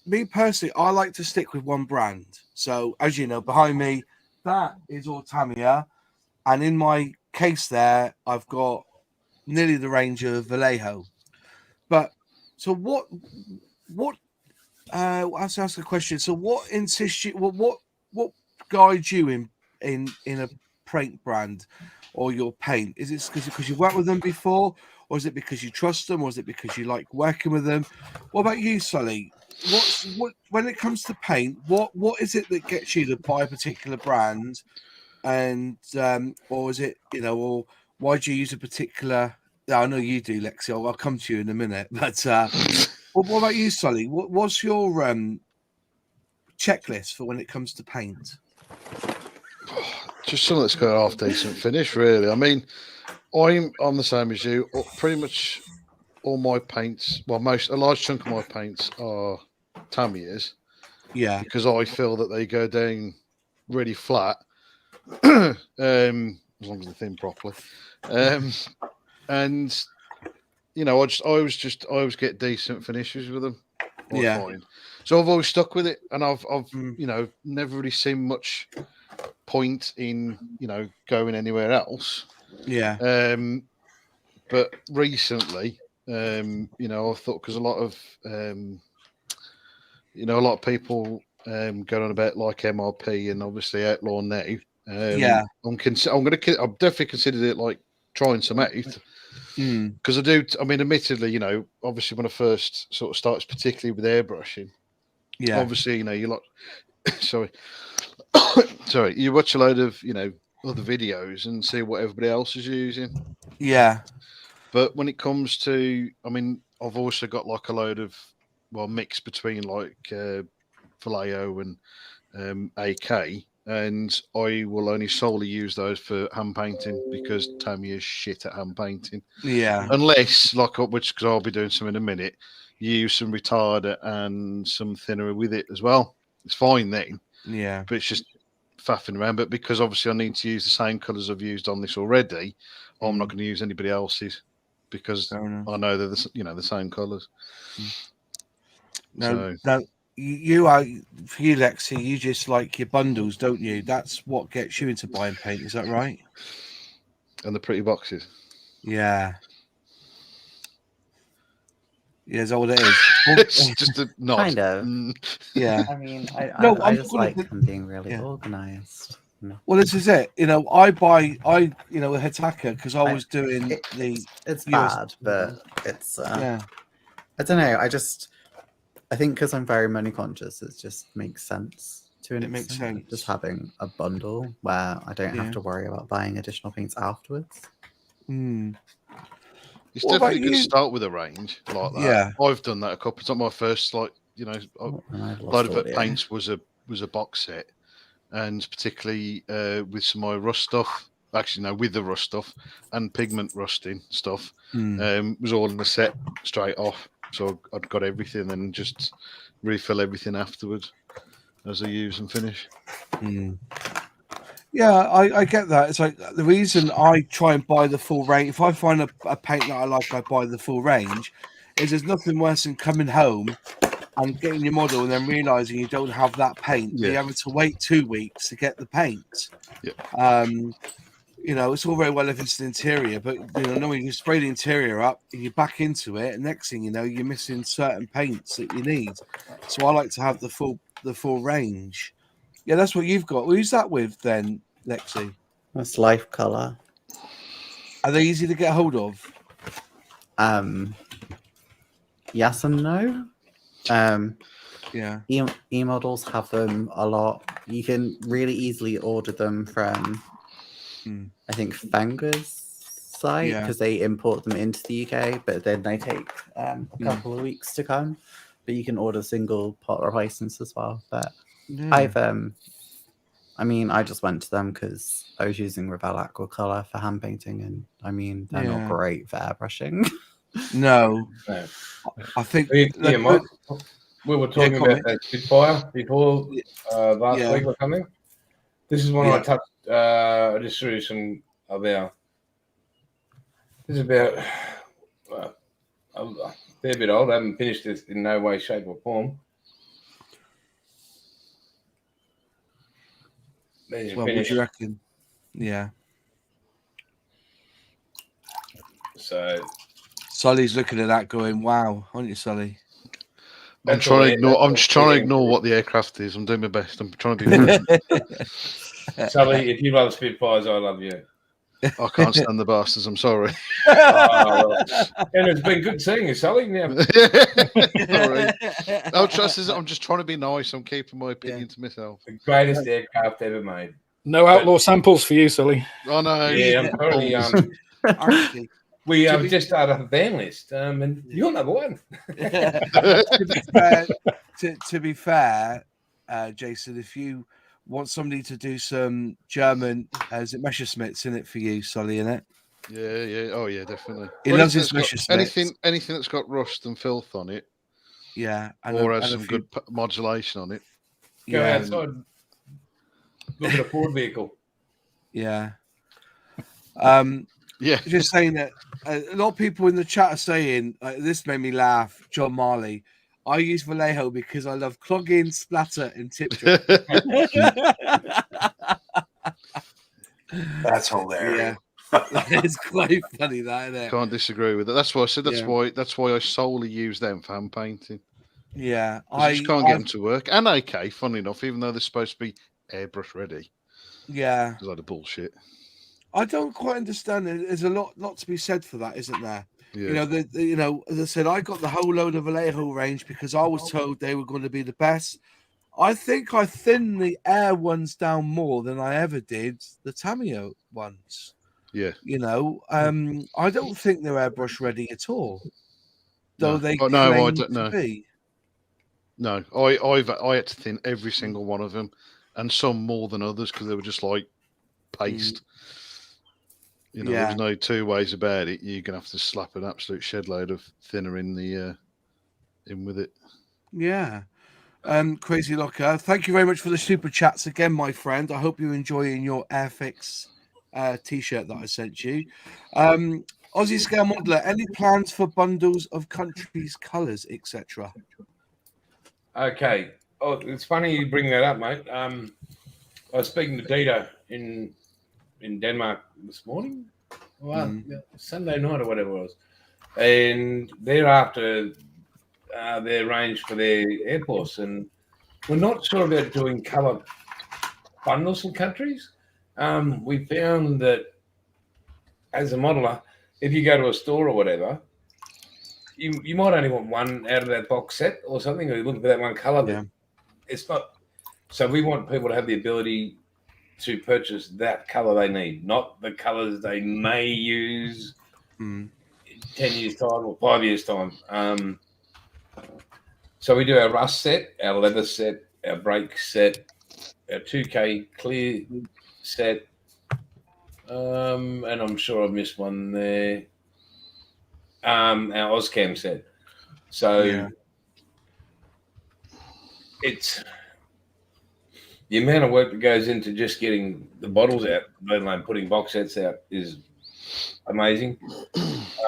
Me personally, I like to stick with one brand. So, as you know, behind me, that is Autamia, and in my case there, I've got nearly the range of Vallejo. But so what? I'll ask a question. So, what insists you? What guides you in a paint brand or your paint? Is it because you've worked with them before, or is it because you trust them, or is it because you like working with them? What about you, Sully? What when it comes to paint, what is it that gets you to buy a particular brand, and or is it, or why do you use a particular? I know you do, Lexi. I'll come to you in a minute, but what about you, Sully? What's your checklist for when it comes to paint? Just something that's got a half decent finish, really. I mean, I'm the same as you. Pretty much all my paints, well, a large chunk of my paints are Tamiya's. Yeah. Because I feel that they go down really flat, as long as they're thin properly. And I always get decent finishes with them. I find. So I've always stuck with it, and I've never really seen much point in going anywhere else. Yeah. But recently, I thought, because a lot of people going on about like MRP and obviously Outlaw now. I'm definitely considered it like trying some out. Because I do. I mean, admittedly, obviously when I first sort of started, particularly with airbrushing, obviously, you like, sorry, you watch a load of other videos and see what everybody else is using. Yeah. But when it comes to, I mean, I've also got like a load of mix between like Vallejo and AK. And I will only solely use those for hand painting, because Tamiya's shit at hand painting. Yeah. Unless, because I'll be doing some in a minute, you use some retarder and some thinner with it as well. It's fine then. Yeah. But it's just faffing around. But because obviously I need to use the same colours I've used on this already, I'm not going to use anybody else's, because I know they're the same colours. No, you are, for you, Lexi, you just like your bundles, don't you? That's what gets you into buying paint. Is that right? And the pretty boxes. Yeah. Yeah, is that what it is? It's just a nod. Kind of. Yeah. I mean, I just like them being really organised. Well, this is it. I buy a Hitaka because I was doing It's bad, but it's I don't know. I think because I'm very money conscious, it just makes sense to an extent. Makes sense. Just having a bundle where I don't have to worry about buying additional paints afterwards. It's definitely good to start with a range like that. Yeah, I've done that a couple. It's not my first, a lot of paints was a box set, and particularly with some of my rust stuff. Actually, no, with the rust stuff and pigment rusting stuff, was all in the set straight off. So I'd got everything and just refill everything afterwards as I use and finish. Yeah, I get that. It's like the reason I try and buy the full range. If I find a paint that I like, I buy the full range. Is there's nothing worse than coming home and getting your model and then realizing you don't have that paint. Yeah. You're having to wait 2 weeks to get the paint. Yeah. You know, it's all very well if it's the interior, but knowing you spray the interior up and you're back into it, and next thing you know, you're missing certain paints that you need. So I like to have the full range. Yeah, that's what you've got. Who's that with then, Lexi? That's Life Color. Are they easy to get hold of? Yes and no. Yeah. E-models have them a lot. You can really easily order them from, I think, Fenris site, because they import them into the UK, but then they take a couple of weeks to come. But you can order single pot replacements as well. But I've I mean, I just went to them because I was using Revell Aqua Color for hand painting, and I mean, they're not great for airbrushing. No. I think we were talking about that Spitfire before last week or something. This is one I touched. I just threw some about. This is about a fair bit old. I haven't finished this in no way, shape, or form. Well, what do you reckon? Yeah. So Sully's looking at that going, wow, aren't you, Sully? I'm trying to ignore. I'm just trying to ignore what the aircraft is. I'm doing my best. I'm trying to be. Sully, if you love Spitfires, I love you. I can't stand the bastards. I'm sorry. And it's been good seeing you, Sully. Now, sorry. No, trust is. I'm just trying to be nice. I'm keeping my opinion to myself. The greatest aircraft ever made. No outlaw samples for you, Sully. Oh no. Yeah, I'm currently. Actually, we just started a fan list, and you're number one. To be fair, Jason, if you want somebody to do some German, is it Messerschmitts in it for you, Sully, in it? Yeah. Oh yeah, definitely. He loves his Messerschmitts. Anything that's got rust and filth on it. Yeah, or has some good modulation on it. Go outside. Look at a Ford vehicle. Yeah. Yeah. Just saying that a lot of people in the chat are saying, this made me laugh, John Marley, I use Vallejo because I love clogging, splatter, and tip drop. That's hilarious. Yeah. It's quite funny, that, isn't it? Can't disagree with it. That's why I said that's why I solely use them for hand painting. Yeah. I just can't get them to work. And AK, funny enough, even though they're supposed to be airbrush ready. Yeah. It's a lot of bullshit. I don't quite understand it. There's a lot to be said for that, isn't there? Yeah. As I said, I got the whole load of Vallejo range because I was told they were going to be the best. I think I thinned the Air ones down more than I ever did the Tamiya ones. Yeah. I don't think they're airbrush ready at all. Though they I don't to know. be. No, I had to thin every single one of them, and some more than others because they were just like paste. There was no two ways about it. You're gonna have to slap an absolute shed load of thinner in with it. Yeah. Crazy Locker, thank you very much for the super chats again, my friend. I hope you're enjoying your Airfix t-shirt that I sent you. Aussie Scale Modeler, any plans for bundles of countries, colours, etc.? Okay. Oh, it's funny you bring that up, mate. I was speaking to Dita in Denmark this morning, Sunday night or whatever it was, and they're after their range for their airports, and we're not sure about doing colour bundles from countries. We found that as a modeler, if you go to a store or whatever, you might only want one out of that box set or something, or you look for that one colour. Yeah. It's not. So we want people to have the ability to purchase that colour they need, not the colours they may use in 10 years' time or 5 years' time. So we do our rust set, our leather set, our brake set, our 2K clear set, and I'm sure I've missed one there. Our Ozcam set. So it's the amount of work that goes into just getting the bottles out, let alone putting box sets out, is amazing.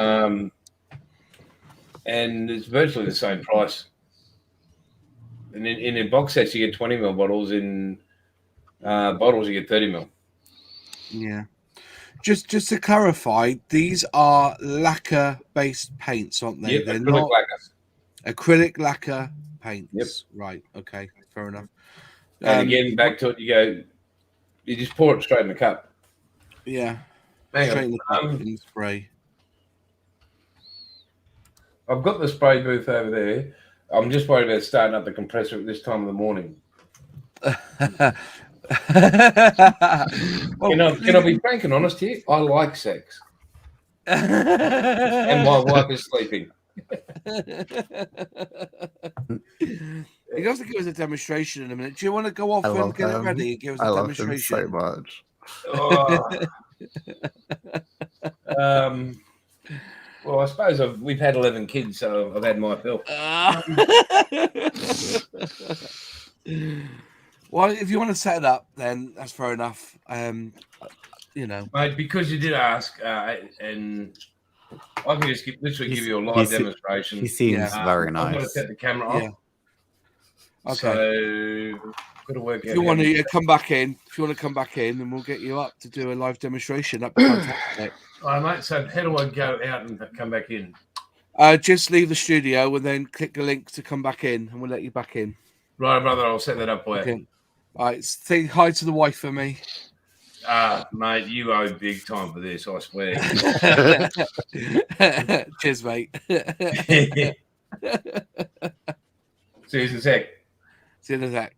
And it's virtually the same price. And in box sets, you get 20 ml bottles. In bottles, you get 30 ml. Yeah. Just to clarify, these are lacquer-based paints, aren't they? Yep, They're acrylic not lacquers. acrylic lacquer paints. Yep. Right. Okay. Fair enough. And again, back to it, you just pour it straight in the cup. Yeah. Hang Straight in the cup on. in spray. I've got the spray booth over there. I'm just worried about starting up the compressor at this time of the morning. Well, Can I be frank and honest here? I like sex. And my wife is sleeping. You have to give us a demonstration in a minute. Do you want to go off and get it ready and give us a demonstration? I love him so much. Well, I suppose we've had 11 kids, so I've had my fill. Well, if you want to set it up, then that's fair enough. Mate, because you did ask, and I can just literally give you a live demonstration. He seems very nice. I'm going to set the camera off. Yeah. Okay. So, got to work out. If you want to come back in, then we'll get you up to do a live demonstration. That'd be fantastic. All right, mate. So, how do I go out and come back in? Just leave the studio and then click the link to come back in, and we'll let you back in. Right, brother. I'll set that up for you. Okay. All right. Say hi to the wife for me. Mate, you owe big time for this, I swear. Cheers, mate. See you in a sec. See you in a sec.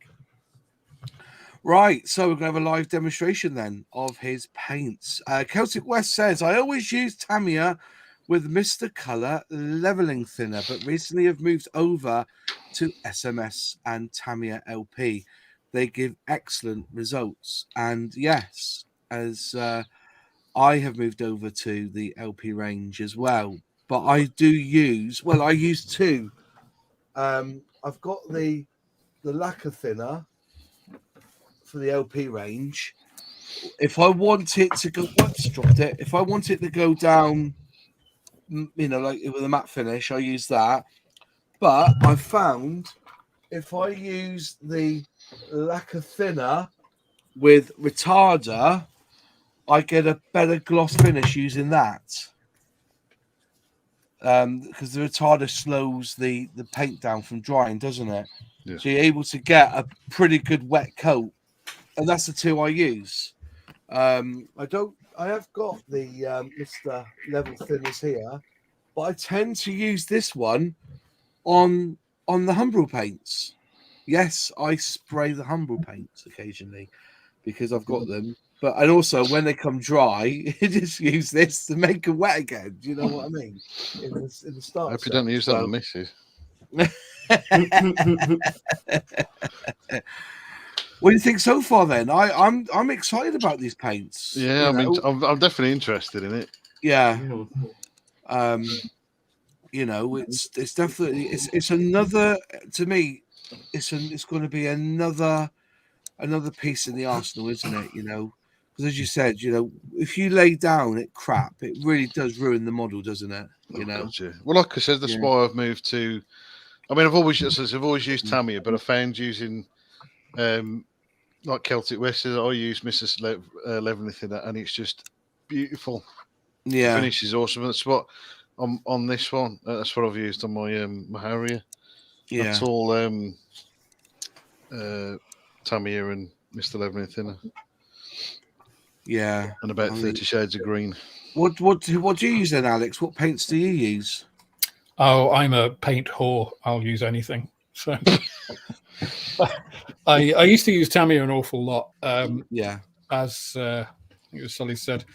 Right, so we're going to have a live demonstration then of his paints. Celtic West says, I always use Tamiya with Mr. Colour leveling thinner, but recently have moved over to SMS and Tamiya LP. They give excellent results. And yes, as I have moved over to the LP range as well. But I do use, I use two. I've got the lacquer thinner for the LP range. If I want it to go, If I want it to go down, like with a matte finish, I use that. But I found if I use the lacquer thinner with retarder, I get a better gloss finish using that. Because the retarder slows the paint down from drying, doesn't it? Yeah. So you're able to get a pretty good wet coat, and that's the two I use. I have got the Mr. Level Thinners here, but I tend to use this one on the Humbrol paints. Yes, I spray the Humbrol paints occasionally because I've got them. And also when they come dry, you just use this to make them wet again. Do you know what I mean? In the start. I hope you don't use that on the missus. What do you think so far? Then I'm excited about these paints. Yeah, I'm definitely interested in it. Yeah. It's definitely it's another, to me. It's going to be another piece in the arsenal, isn't it? Because as you said, if you lay down it crap, it really does ruin the model, doesn't it? Gotcha. Well, like I said, that's why I've moved to. I mean, I've always used Tamiya, but I found using like Celtic West, I use Mrs. Leveling Thinner, and it's just beautiful. Yeah, the finish is awesome. That's what on this one. That's what I've used on my Harrier. Yeah, that's all Tamiya and Mr. Leveling Thinner. Yeah, and about 30 shades of green. What do you use then, Alex? What paints do you use? Oh, I'm a paint whore. I'll use anything. So I used to use Tamiya an awful lot. As I think as Sully said,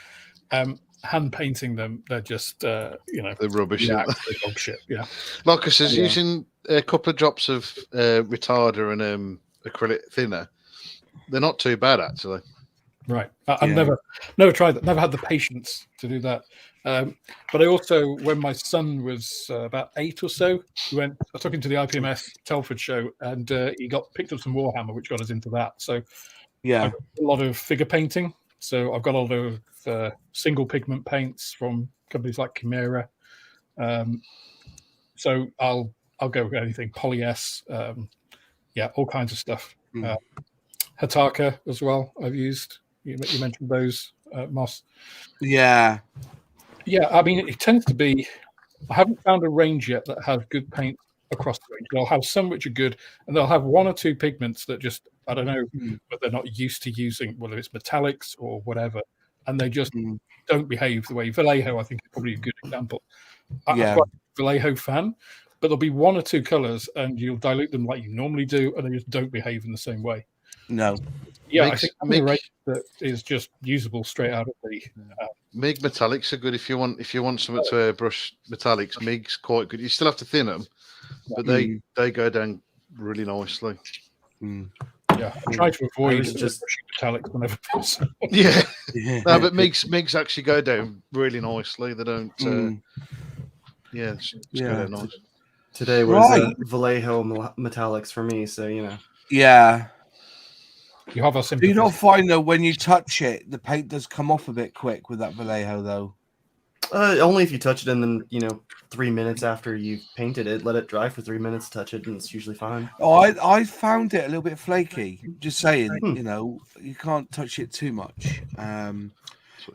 hand painting them, they're just they're rubbish. Yeah, dog shit. Yeah. Like I said, using a couple of drops of retarder and acrylic thinner, they're not too bad actually. Right. I've never tried that. Never had the patience to do that. But I also, when my son was about 8 or so, I took him to the IPMS Telford show, and he picked up some Warhammer, which got us into that. So Yeah. I've got a lot of figure painting. So I've got a lot of single pigment paints from companies like Chimera. So I'll go with anything, Poly-S, all kinds of stuff. Hataka as well, I've used. You mentioned those, Moss. Yeah. Yeah, I mean, it tends to be, I haven't found a range yet that has good paint across the range. They'll have some which are good, and they'll have one or two pigments that just, I don't know, but they're not used to using, whether it's metallics or whatever, and they just don't behave the way. Vallejo, I think, is probably a good example. I'm quite a Vallejo fan, but there'll be one or two colors, and you'll dilute them like you normally do, and they just don't behave in the same way. No. Yeah, I think having a range that is just usable straight out of the MIG metallics are good if you want something to airbrush metallics. MIG's quite good. You still have to thin them, but they go down really nicely. Yeah, I try to avoid just metallics whenever possible. Yeah. No, but MIGs actually go down really nicely. They don't. It's go down nice. Today was Vallejo metallics for me, so you know. Yeah. You have a sympathy. Do you not find though when you touch it, the paint does come off a bit quick with that Vallejo though? Only if you touch it and then 3 minutes after you've painted it, let it dry for 3 minutes, touch it, and it's usually fine. Oh, I found it a little bit flaky. Just saying, you can't touch it too much.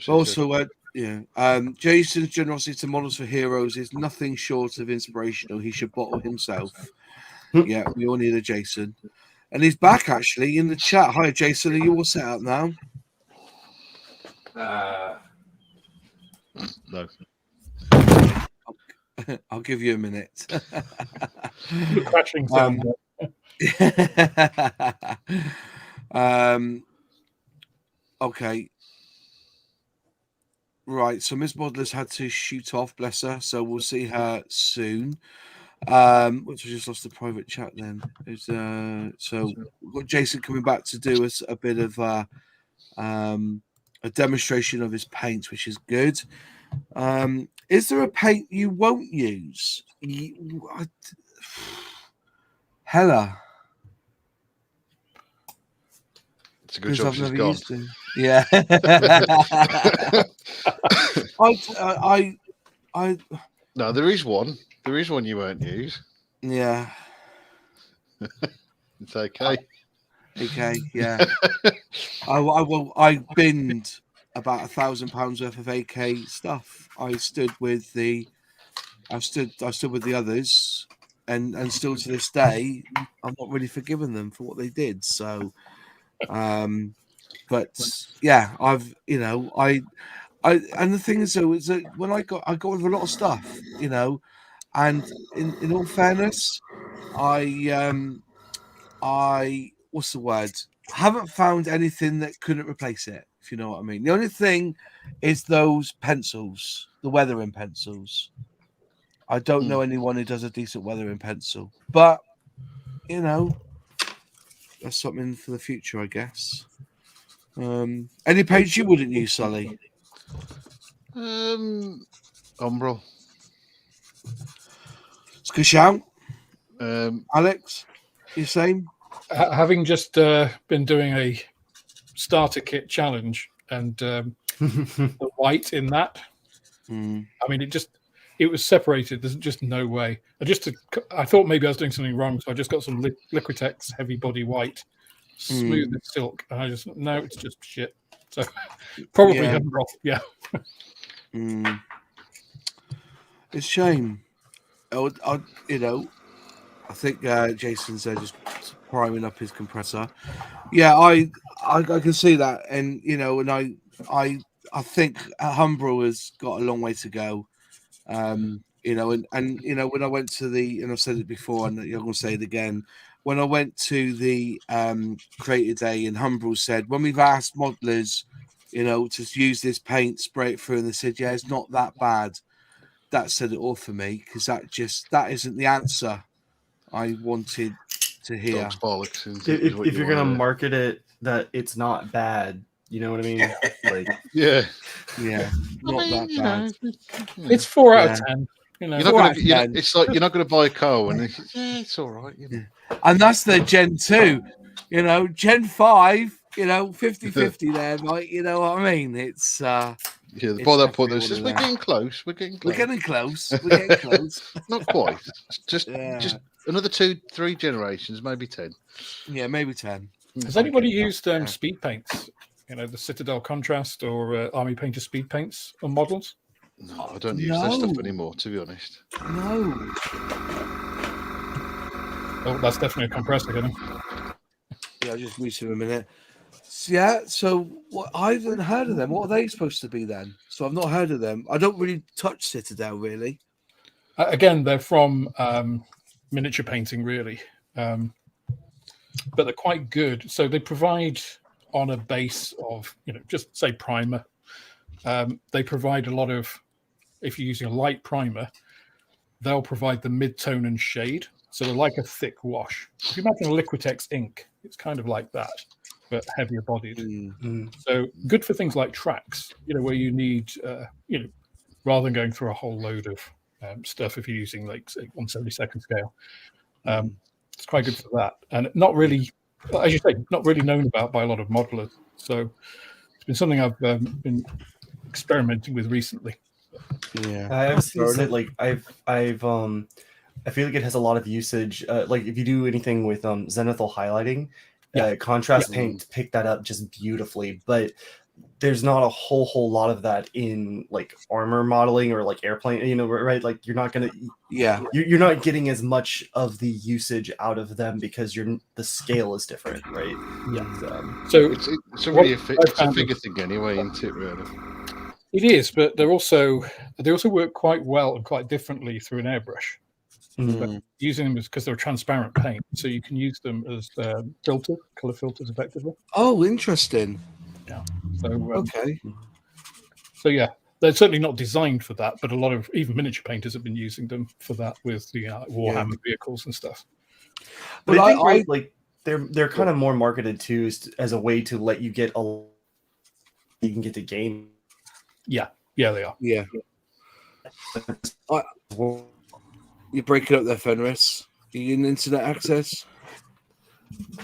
Also, Jason's generosity to models for heroes is nothing short of inspirational. He should bottle himself. Yeah, we all need a Jason. And he's back actually in the chat. Hi, Jason. Are you all set up now? No. I'll give you a minute. The crashing sound. Okay. Right. So Miss Modeler's had to shoot off, bless her. So we'll see her soon. Which we just lost the private chat then. So we've got Jason coming back to do us a bit of a demonstration of his paint, which is good. Is there a paint you won't use? Hella. It's a good job she's gone. Yeah. No, there is one. There is one you won't use. Yeah. It's okay. Okay, yeah. I binned about £1,000 worth of AK stuff. I stood with the others, and still to this day, I'm not really forgiven them for what they did. So, but yeah, and the thing is though, is that when I got with a lot of stuff, and in all fairness, I what's the word? Haven't found anything that couldn't replace it, if you know what I mean. The only thing is those pencils, the weathering pencils. I don't know anyone who does a decent weathering pencil, but that's something for the future, I guess. Any paints you wouldn't use, Sully? Umbral. It's a good shout. Alex, you same? Having just been doing a starter kit challenge and the white in that, I mean, it was separated. There's just no way. I thought maybe I was doing something wrong, so I just got some Liquitex heavy body white, smooth as silk, and I just it's just shit. So probably Umbral. Yeah. It's a shame. I think Jason's just priming up his compressor. Yeah, I can see that, and and I think Umbral has got a long way to go. And when I went to and I've said it before, and I'm going to say it again. When I went to the Creator Day, and Umbral said, when we've asked modelers, to use this paint, spray it through, and they said, yeah, it's not that bad. That said it all for me, because that isn't the answer I wanted to hear. If you're going to market it that it's not bad, You know what I mean? Like, Yeah. Not that bad. It's 4 out of 10. You know, You're not 4 gonna, out of you know, 10. it's like you're not going to buy a car and it's all right. You know. And that's the Gen 2. You know, Gen 5, you know, 50-50 there, like, you know what I mean? It's Yeah, it's by that point, definitely it says one we're of them. getting close. We're getting close. We're getting close. We're getting close. Not quite. Just Yeah. another 2-3 generations, maybe 10. Yeah, maybe 10. has anybody Okay, used yeah. speed paints? You know, the Citadel Contrast or Army Painter speed paints on models? No, I don't use that stuff anymore, to be honest. No. Oh, that's definitely a compressor, isn't it? Yeah, I'll just mute him a minute. Yeah, so what? I haven't heard of them. What are they supposed to be then? So I've not heard of them. I don't really touch Citadel, really. Again, they're from miniature painting, really, but they're quite good. So they provide on a base of, you know, just say primer. They provide a lot of, if you're using a light primer, they'll provide the mid-tone and shade. So they're like a thick wash. If you imagine a Liquitex ink, it's kind of like that, but heavier bodied. So good for things like tracks, you know, where you need, you know, rather than going through a whole load of stuff if you're using like say 1/72 scale. It's quite good for that, and not really, as you say, not really known about by a lot of modelers. So it's been something I've been experimenting with recently. Yeah, I've seen it, like I feel like it has a lot of usage. Like if you do anything with zenithal highlighting, contrast paint pick that up just beautifully. But there's not a whole lot of that in like armor modeling or like airplane. You know, right? Like you're not gonna. Yeah, you're not getting as much of the usage out of them because the scale is different, right? Yeah. So it's a figure thing anyway, isn't it? Really. It is, but they also work quite well and quite differently through an airbrush. But using them because they're transparent paint, so you can use them as filters, color filters, effectively. Oh, interesting. Yeah. So okay. So yeah, they're certainly not designed for that, but a lot of even miniature painters have been using them for that with the Warhammer vehicles and stuff. But I think right, like they're kind of more marketed too as a way to let you get you can get to game. Yeah, they are. Yeah. You're breaking up there, Fenris. Are you in internet access?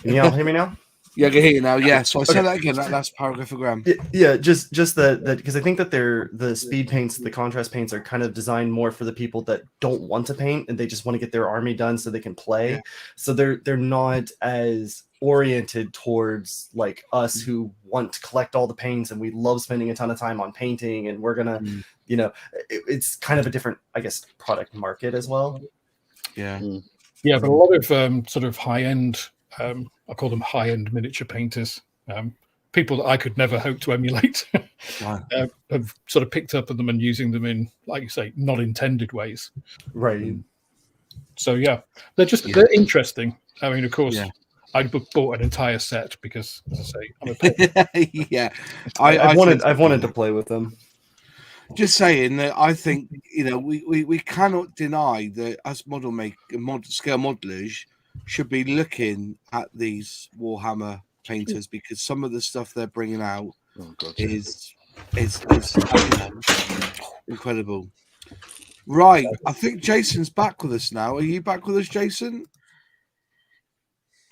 Can you all hear me now? Yeah, I can hear you now. Yeah, so I say that again. That last paragraphogram. Yeah, just that because I think that the speed paints, the contrast paints are kind of designed more for the people that don't want to paint and they just want to get their army done so they can play. Yeah. So they're not as oriented towards like us who want to collect all the paints and we love spending a ton of time on painting and we're gonna, you know, it's kind of a different, I guess, product market as well. Yeah, yeah, but a lot of sort of high end. I call them high-end miniature painters. People that I could never hope to emulate have sort of picked up on them and using them in, like you say, not intended ways. Right. So yeah, they're interesting. I mean, of course, I bought an entire set because, as I say, I'm a painter. Yeah, I've wanted to play with them. Just saying that I think, you know, we cannot deny that us scale modelers should be looking at these Warhammer painters because some of the stuff they're bringing out is incredible. Right, I think Jason's back with us now. Are you back with us, Jason?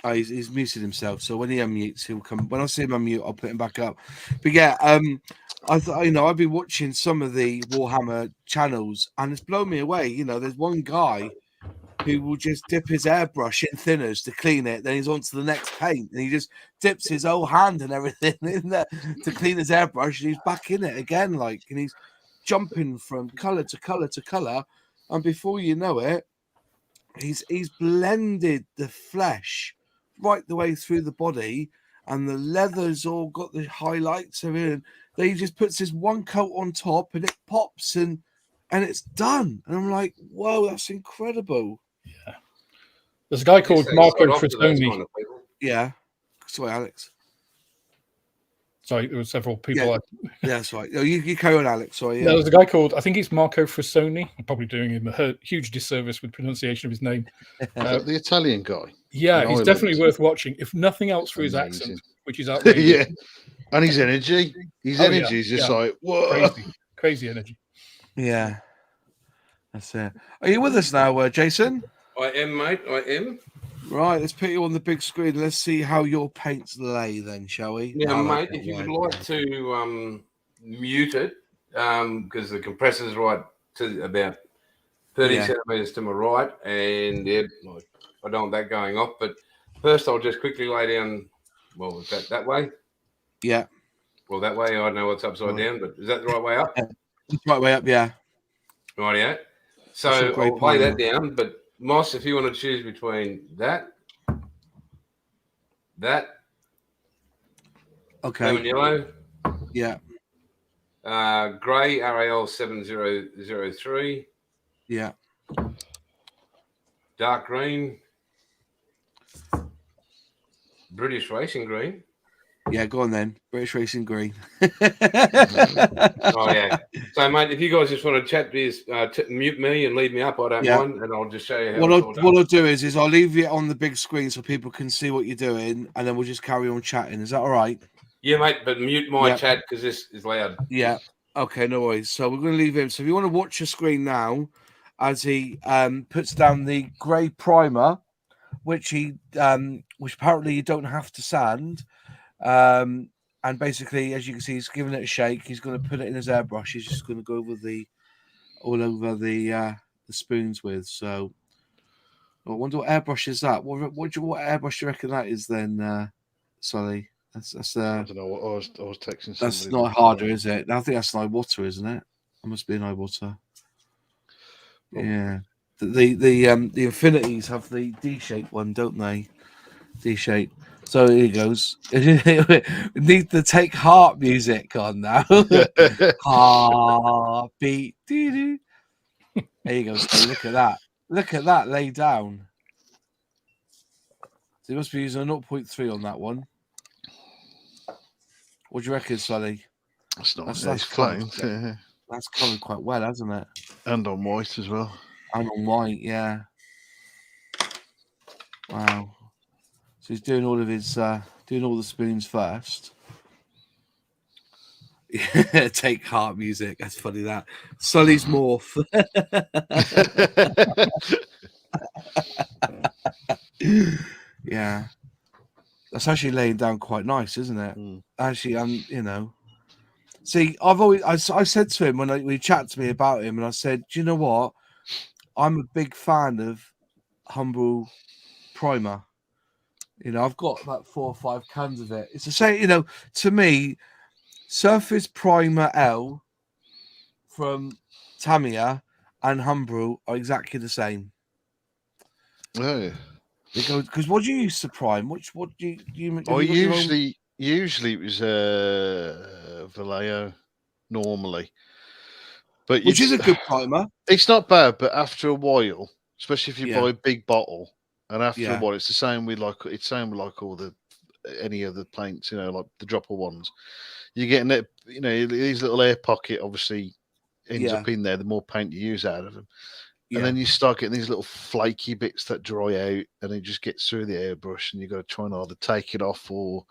Oh, he's muted himself, so when he unmutes, he'll come. When I see him unmute, I'll put him back up. But yeah, I've been watching some of the Warhammer channels, and it's blown me away. You know, there's one guy who will just dip his airbrush in thinners to clean it, then he's on to the next paint, and he just dips his whole hand and everything in there to clean his airbrush, and he's back in it again, like, and he's jumping from color to color to color, and before you know it, he's blended the flesh right the way through the body, and the leather's all got the highlights of it, and then he just puts this one coat on top, and it pops, and it's done, and I'm like, whoa, that's incredible. Yeah, there's a guy called Marco Frisoni. Kind of yeah, sorry, Alex. Sorry, there were several people. Yeah, that's right. No, you carry on, Alex. Sorry. Yeah. There's a guy called, I think he's Marco Frisoni. I'm probably doing him a huge disservice with pronunciation of his name. The Italian guy. Yeah, he's definitely worth watching, if nothing else for his accent, which is outrageous. And his energy is just like, whoa. Crazy energy. Yeah. That's it. Are you with us now, Jason? I am, mate. I am. Right, let's put you on the big screen. Let's see how your paints lay then, shall we? Yeah, mate, if you would like to mute it, because the compressor's right to about 30 centimetres to my right, and I don't want that going off. But first, I'll just quickly lay down, well, is that way? Yeah. Well, that way, I don't know what's upside down, but is that the right way up? Right way up, yeah. Rightio. So I'll lay that down, but Moss, if you want to choose between that, okay, lemon yellow, yeah, grey RAL 7003, yeah, dark green, British racing green. Yeah, go on then. British Racing Green. Oh, yeah. So, mate, if you guys just want to chat, please mute me and leave me up. I don't mind, and I'll just show you how what I'll do is I'll leave you on the big screen so people can see what you're doing, and then we'll just carry on chatting. Is that all right? Yeah, mate, but mute my chat because this is loud. Yeah. Okay, no worries. So we're going to leave him. So if you want to watch your screen now as he puts down the grey primer, which apparently you don't have to sand. And basically, as you can see, he's giving it a shake. He's going to put it in his airbrush. He's just going to go over all over the spoons with. So, I wonder what airbrush is that. What airbrush do you reckon that is then, Sully? That's I don't know what I was texting. That's not harder, is it? I think that's an iWater, isn't it? It must be an iWater. Oh. Yeah. The Infinities have the D-shape one, don't they? D-shape. So here he goes. We need to take heart music on now. Heartbeat. There you go. So look at that. Look at that lay down. So he must be using a 0.3 on that one. What do you reckon, Sully? That's not that's clean. That's coloured quite well, hasn't it? And on white as well. And on white, yeah. Wow. So he's doing all of his doing all the spoons first. Yeah, take heart music. That's funny. That Sully's morph. Yeah, that's actually laying down quite nice, isn't it? Actually, see, I said to him when we chatted to me about him, and I said, do you know what? I'm a big fan of Humbrol primer. I've got about 4 or 5 cans of it. It's the same, to me, Surface Primer L from Tamiya and Humbrol are exactly the same. Oh. Because what do you use to prime? What do you usually it was Vallejo normally. But which is a good primer. It's not bad, but after a while, especially if you buy a big bottle, and after a while, it's the same with all any other paints, like the dropper ones. You're getting that, these little air pocket obviously ends up in there. The more paint you use out of them, and then you start getting these little flaky bits that dry out, and it just gets through the airbrush, and you've got to try and either take it off or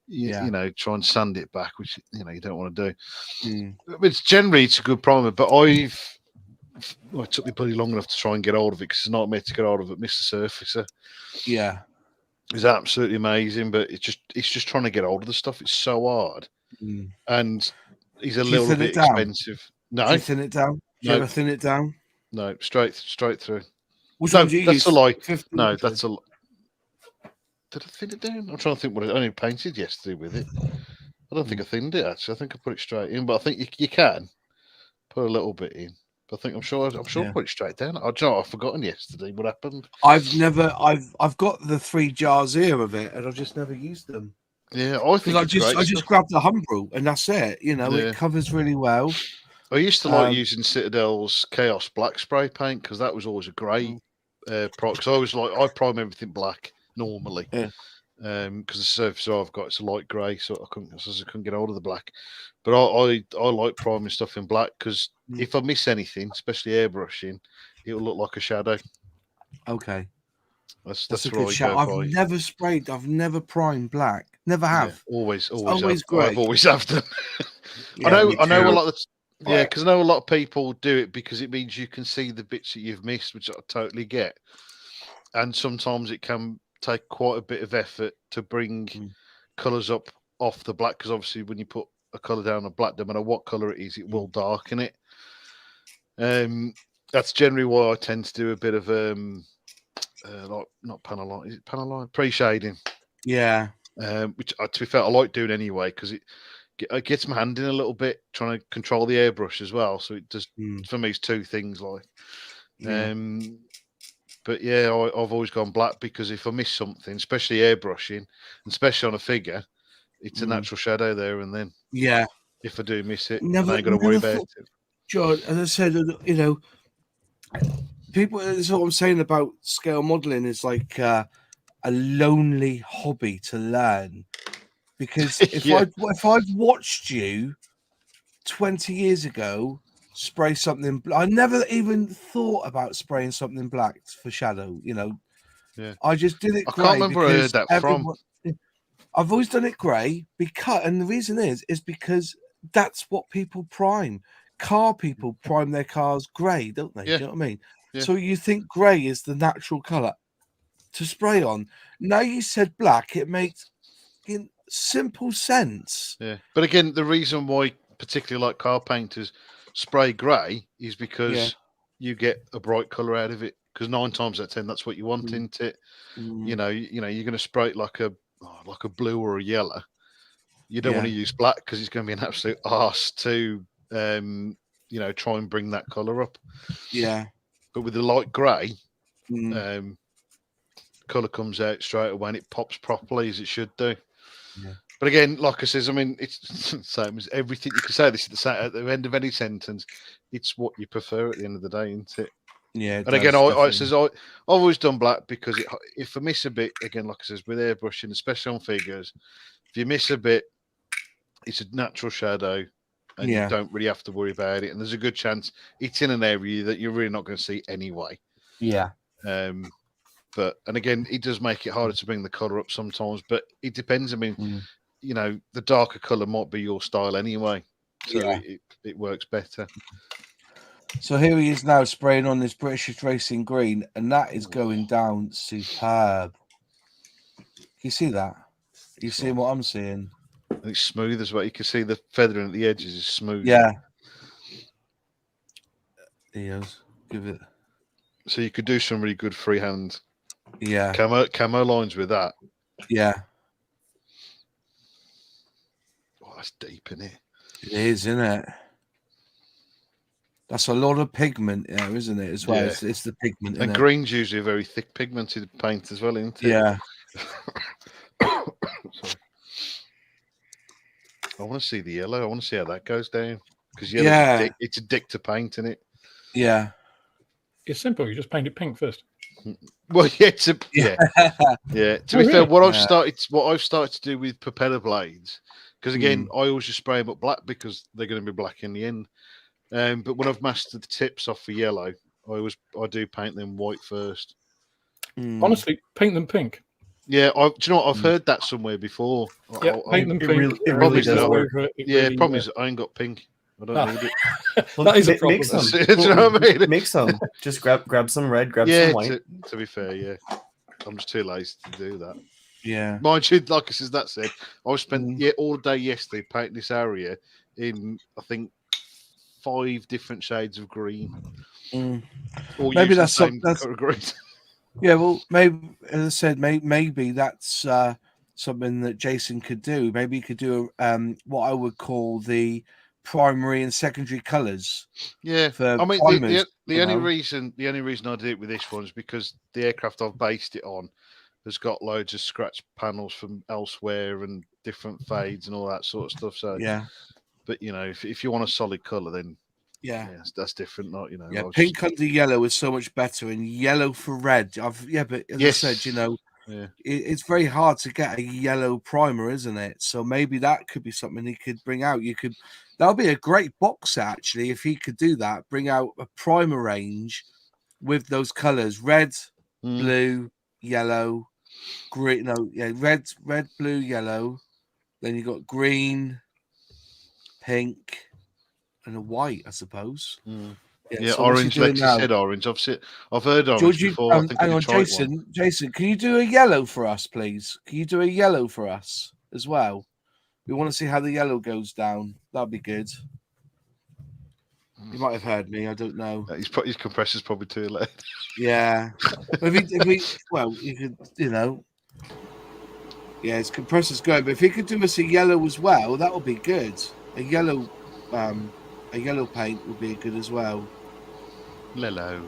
try and sand it back, which you don't want to do. It's generally a good primer, but it took me pretty long enough to try and get hold of it because it's not meant to get hold of it. Mr. Surfacer, is absolutely amazing, but it's just trying to get hold of the stuff. It's so hard, and he's a little bit expensive. No, do you thin it down? Do you ever thin it down? No, straight through. Which one do you use? That's a lie. No, that's a. Did I thin it down? I'm trying to think what I only painted yesterday with it. I don't think I thinned it actually. I think I put it straight in, but I think you can put a little bit in. But I think I'm sure I put it straight down. I've forgotten yesterday what happened. I've got the 3 jars here of it, and I've just never used them. Yeah, I just grabbed the Humbrol, and that's it. It covers really well. I used to like using Citadel's Chaos Black spray paint because that was always a great product. Because I prime everything black normally. Yeah. Because the surface I've got it's a light grey, so I couldn't get hold of the black. But I like priming stuff in black because if I miss anything, especially airbrushing, it'll look like a shadow. Okay. That's a what good I shout. go by. I've never primed black. Never have. Yeah, always always have. grey. I've always have them. Yeah, I know a too. lot of because I know a lot of people do it because it means you can see the bits that you've missed, which I totally get. And sometimes it can take quite a bit of effort to bring colours up off the black, because obviously when you put a colour down on black, no matter what colour it is, it will darken it. That's generally why I tend to do a bit of like not panel line, is it panel line? Pre-shading. Yeah. Which to be fair, I like doing anyway because it gets my hand in a little bit, trying to control the airbrush as well. So it just for me, it's two things like. Yeah. But yeah, I've always gone black because if I miss something, especially airbrushing, and especially on a figure, it's a natural shadow there, and then if I do miss it, I ain't got to worry about it. John, as I said, you know, people. That's what I'm saying about scale modeling is like a lonely hobby to learn, because if I'd watched you 20 years ago spray something, I never even thought about spraying something black for shadow. You know, I just did it. I can't remember where I heard that from. I've always done it grey and the reason is because that's what people prime. Car people prime their cars grey, don't they? Yeah. Do you know what I mean? Yeah. So you think grey is the natural colour to spray on. Now you said black, it makes simple sense. Yeah. But again, the reason why particularly like car painters spray grey is because you get a bright colour out of it. Because 9 times out of 10, that's what you want into it. You know, you're going to spray it like a blue or a yellow. You don't want to use black because it's going to be an absolute arse to, try and bring that colour up. Yeah. But with the light grey, colour comes out straight away and it pops properly as it should do. Yeah. But again, like I says, I mean, it's the same as everything. You can say this at the end of any sentence. It's what you prefer at the end of the day, isn't it? Yeah. And again, I've always done black because if I miss a bit, again, like I says, with airbrushing, especially on figures, if you miss a bit, it's a natural shadow and you don't really have to worry about it. And there's a good chance it's in an area that you're really not going to see anyway. Yeah. And again, it does make it harder to bring the colour up sometimes, but it depends. I mean, the darker colour might be your style anyway. So it works better. So here he is now spraying on this British Racing green, and that is going down superb. Can you see that? You see what I'm seeing? And it's smooth as well. You can see the feathering at the edges is smooth. Yeah. Yes. Give it. So you could do some really good freehand. Yeah. Camo lines with that. Yeah. Oh, that's deep in it. It is, isn't it? That's a lot of pigment there, isn't it? As well, it's the pigment. And green's usually a very thick pigmented paint as well, isn't it? Yeah. Sorry. I want to see the yellow. I want to see how that goes down because yellow, it's a dick to paint, isn't it? Yeah. It's simple. You just paint it pink first. Well, yeah. To be fair, what I've started to do with propeller blades, because again, I always just spray them up black because they're going to be black in the end. But when I've mastered the tips off for yellow, I do paint them white first. Honestly, paint them pink. Yeah, do you know what? I've heard that somewhere before. Yeah, paint them pink. It really does work. Problem is I ain't got pink. I don't need it. Well, that is a problem. Make some. Do you know what I mean? Make some. Just grab some red, grab some white. To be fair, I'm just too lazy to do that. Yeah. Mind you, like I said, that said, I spent all day yesterday painting this area in, I think, 5 different shades of green. Maybe that's something. Yeah, well, maybe as I said, maybe that's something that Jason could do. Maybe he could do what I would call the primary and secondary colours. Yeah, I mean, the only reason I did it with this one is because the aircraft I've based it on has got loads of scratch panels from elsewhere and different fades and all that sort of stuff. So but if you want a solid colour, then that's different. Not pink under yellow is so much better, and yellow for red. But as I said, it's very hard to get a yellow primer, isn't it? So maybe that could be something he could bring out. That'll be a great box set, actually, if he could do that. Bring out a primer range with those colours: red, blue, yellow, green. No, yeah, red, blue, yellow. Then you got green, pink, and a white, I suppose. Yeah, so orange. doing Lexi now? said orange. I've heard orange George, before. I think I hang could on, try Jason. one. Jason, can you do a yellow for us, please? Can you do a yellow for us as well? We want to see how the yellow goes down. That'd be good. You might have heard me. I don't know. His compressor's probably too loud. Yeah. Well, you could, yeah, his compressor's going. But if he could do us a yellow as well, that would be good. A yellow paint would be good as well. Yellow.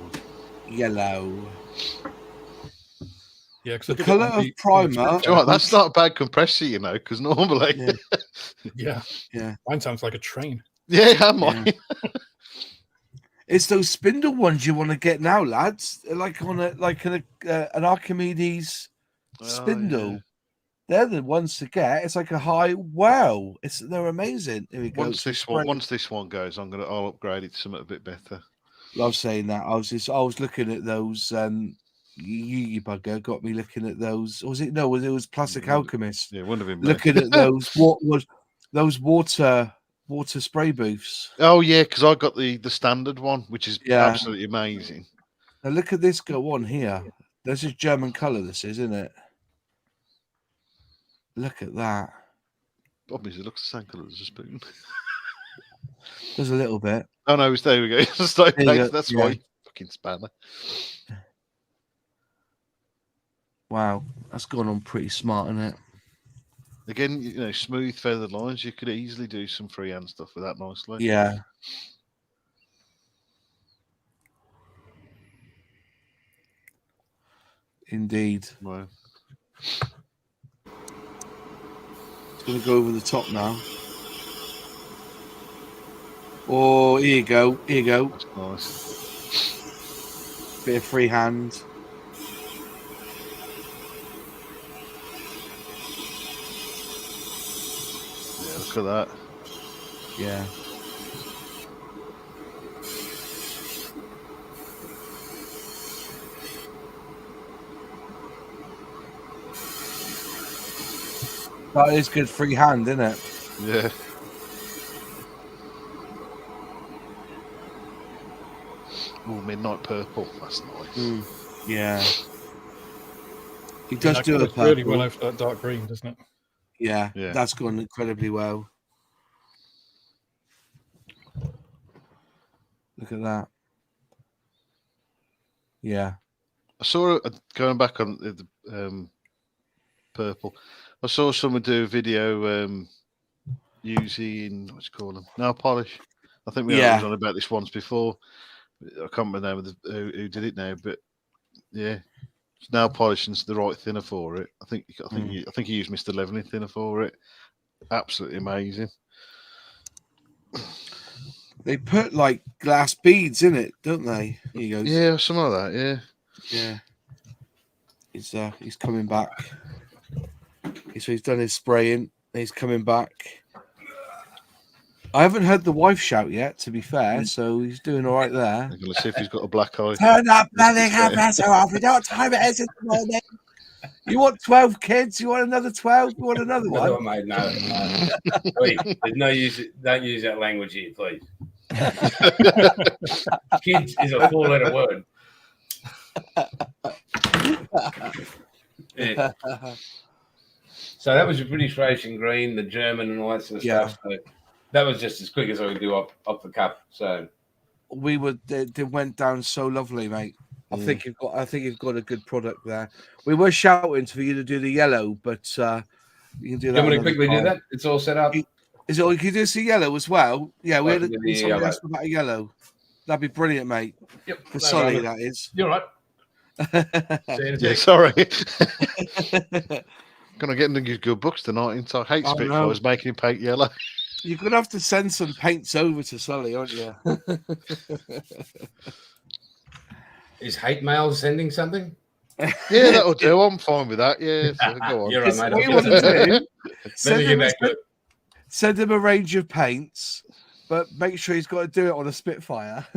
Yeah, the colour of primer. Do you know what? That's not a bad compressor, because normally. Yeah. Mine sounds like a train. Yeah, mine. Yeah. It's those spindle ones you want to get now, lads. Like on an Archimedes spindle. Yeah. They're the ones to get. It's like a high. Wow, they're amazing. Here we go. Once this one goes, I'll upgrade it to something a bit better. Love saying that. I was looking at those. You bugger got me looking at those. Or was it? No, it was Plastic Alchemist. Yeah, wouldn't have been looking at those. What was those water spray booths? Oh yeah, because I got the standard one, which is absolutely amazing. Now look at this go on here. This is German colour. This is, isn't it? Look at that. Obviously, it looks the same colour as a spoon. There's a little bit. Oh no, there we go. That's why. Fucking spanner. Wow, that's gone on pretty smart, isn't it? Again, smooth feathered lines. You could easily do some freehand stuff with that nicely. Yeah. Indeed. Wow. It's going to go over the top now. Oh, here you go. That's nice. Bit of freehand. Look at that. Yeah. That is good freehand, isn't it? Yeah. Oh, midnight purple. That's nice. Yeah. He does do a purple. Really well over that dark green, doesn't it? Yeah, that's gone incredibly well. Look at that. Yeah. I saw going back on the purple. I saw someone do a video using what do you call them? Nail polish. I think we was on about this once before. I can't remember the name of who did it now, but yeah. Nail polish is the right thinner for it. I think he used Mr. Leveling thinner for it. Absolutely amazing. They put like glass beads in it, don't they? He goes, yeah, something like that. Yeah. He's coming back. He's done his spraying. He's coming back. I haven't heard the wife shout yet, to be fair, so he's doing all right there. I'm going to see if he's got a black eye. Turn that bloody compressor off. We don't know what time it is in the morning. You want 12 kids? You want another 12? You want another one? No, mate, no. Wait, there's no use. Don't use that language here, please. Kids is a four-letter word. Yeah. So that was your British racing green, the German, and all that sort of stuff. So that was just as quick as I could do off the cuff. So they went down so lovely, mate. I think you've got a good product there. We were shouting for you to do the yellow, but you can do that. Do you want to quickly do that? It's all set up. Is it? Can you do a yellow as well? Yeah, we had somebody asked about a yellow. That'd be brilliant, mate. Yep. For Sully, that is. You're right. Yeah, sorry. Gonna get into good books tonight. Into I hate Spitfires making him paint yellow. You're gonna have to send some paints over to Sully, aren't you? Is hate mail sending something? Yeah, that'll do. I'm fine with that. Yeah, so go on. You're right, mate. Send him a range of paints, but make sure he's got to do it on a Spitfire. I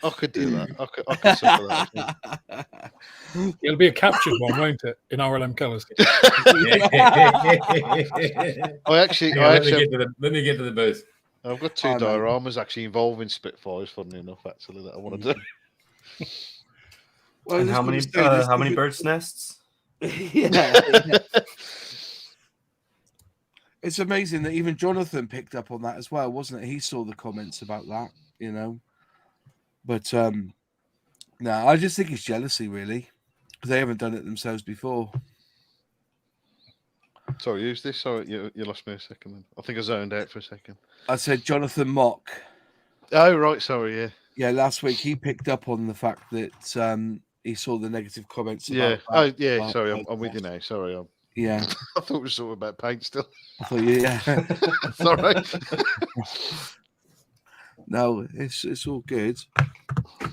could do that. I could suffer that. I think. It'll be a captured one, won't it? In RLM colours. Let me get to the booth. I've got two dioramas actually involving Spitfires, funnily enough, actually, that I want to do. Well, and how many birds' nests? Yeah. It's amazing that even Jonathan picked up on that as well, wasn't it? He saw the comments about that, you know. But no, I just think it's jealousy, really, because they haven't done it themselves before. Sorry, who's this? Sorry, you lost me a second. I think I zoned out for a second. I said Jonathan Mock. Oh, right. Sorry, yeah. Yeah, last week he picked up on the fact that he saw the negative comments. Yeah. Sorry, I'm with you now. Sorry. Yeah. I thought it was sort of about paint still. I thought, yeah. Sorry. No, it's all good.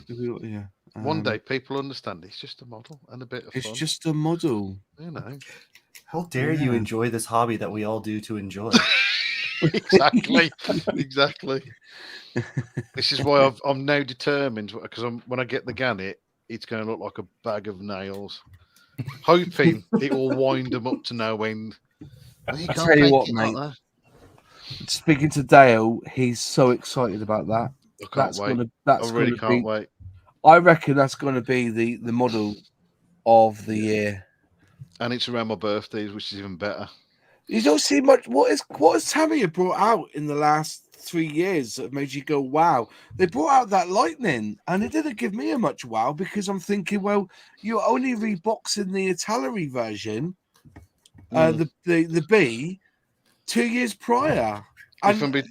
Yeah. One day people understand it's just a model and a bit of fun. It's just a model. You know. How dare you enjoy this hobby that we all do to enjoy? Exactly. This is why I'm now determined, because when I get the gannet, it's going to look like a bag of nails. Hoping it will wind them up to no end. I tell you what, mate. Like speaking to Dale, he's so excited about that. I can't wait. I really can't wait. I reckon that's going to be the model of the year. And it's around my birthdays, which is even better. You don't see much. What has Tamiya brought out in the last 3 years that made you go, wow? They brought out that Lightning, and it didn't give me a much wow, because I'm thinking, well, you're only reboxing the Italeri version, the B, 2 years prior. And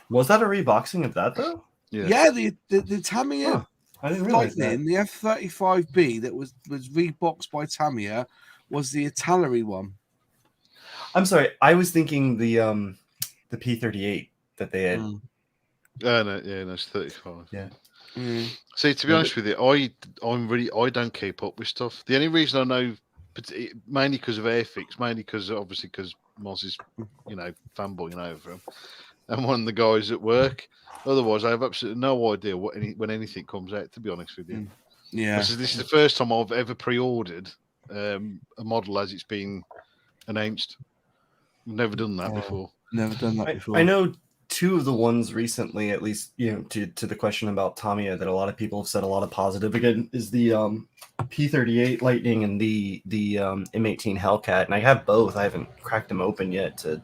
was that a reboxing of that though? Yeah, the Tamiya Lightning, the F35B that was reboxed by Tamiya was the Italeri one. I'm sorry, I was thinking the P38 that they had. No, it's 35. Yeah. See, to be honest with you, I don't keep up with stuff. The only reason I know, mainly because of Airfix, mainly because Moz is, fanboying over him, and one of the guys at work. Otherwise, I have absolutely no idea when anything comes out. To be honest with you, yeah, this is the first time I've ever pre-ordered a model as it's been announced. I've never done that before. Never done that before. I know two of the ones recently, at least, to the question about Tamiya, that a lot of people have said a lot of positive again, is the P38 Lightning and the M18 Hellcat. And I have both. I haven't cracked them open yet to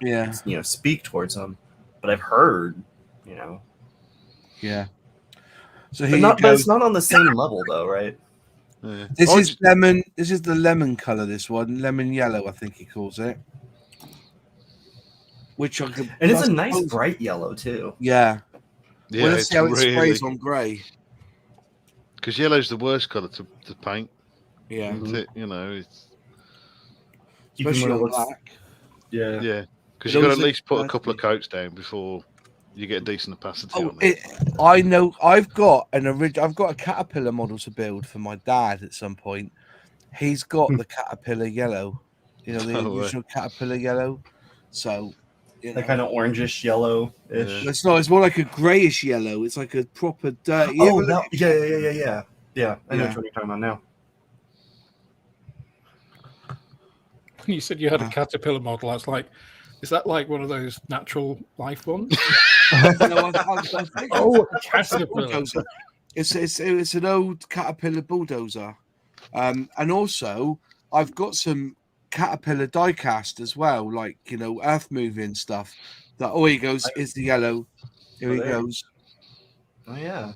speak towards them, but I've heard, Yeah. So but it's not on the same level though, right? Yeah. This is lemon. This is the lemon color. This one, lemon yellow, I think he calls it. And it's a nice bright yellow too. Yeah. Yeah, let's see how it sprays on grey. Because yellow's the worst color to paint. Yeah. It's especially on black. Yeah. Yeah. Because you've got to at least put a couple of coats down before you get a decent opacity on it. I know. I've got a Caterpillar model to build for my dad at some point. He's got the Caterpillar yellow. The original Caterpillar yellow. So. The kind of orangish yellow ish. Yeah. It's not. It's more like a grayish yellow. It's like a proper dirty. Yeah. I know what you're talking about now. You said you had a Caterpillar model. Is that like one of those natural life ones? Caterpillar. It's an old Caterpillar bulldozer, and also I've got some Caterpillar diecast as well, like earth moving stuff. That he goes is the yellow. Here he goes. Oh yeah.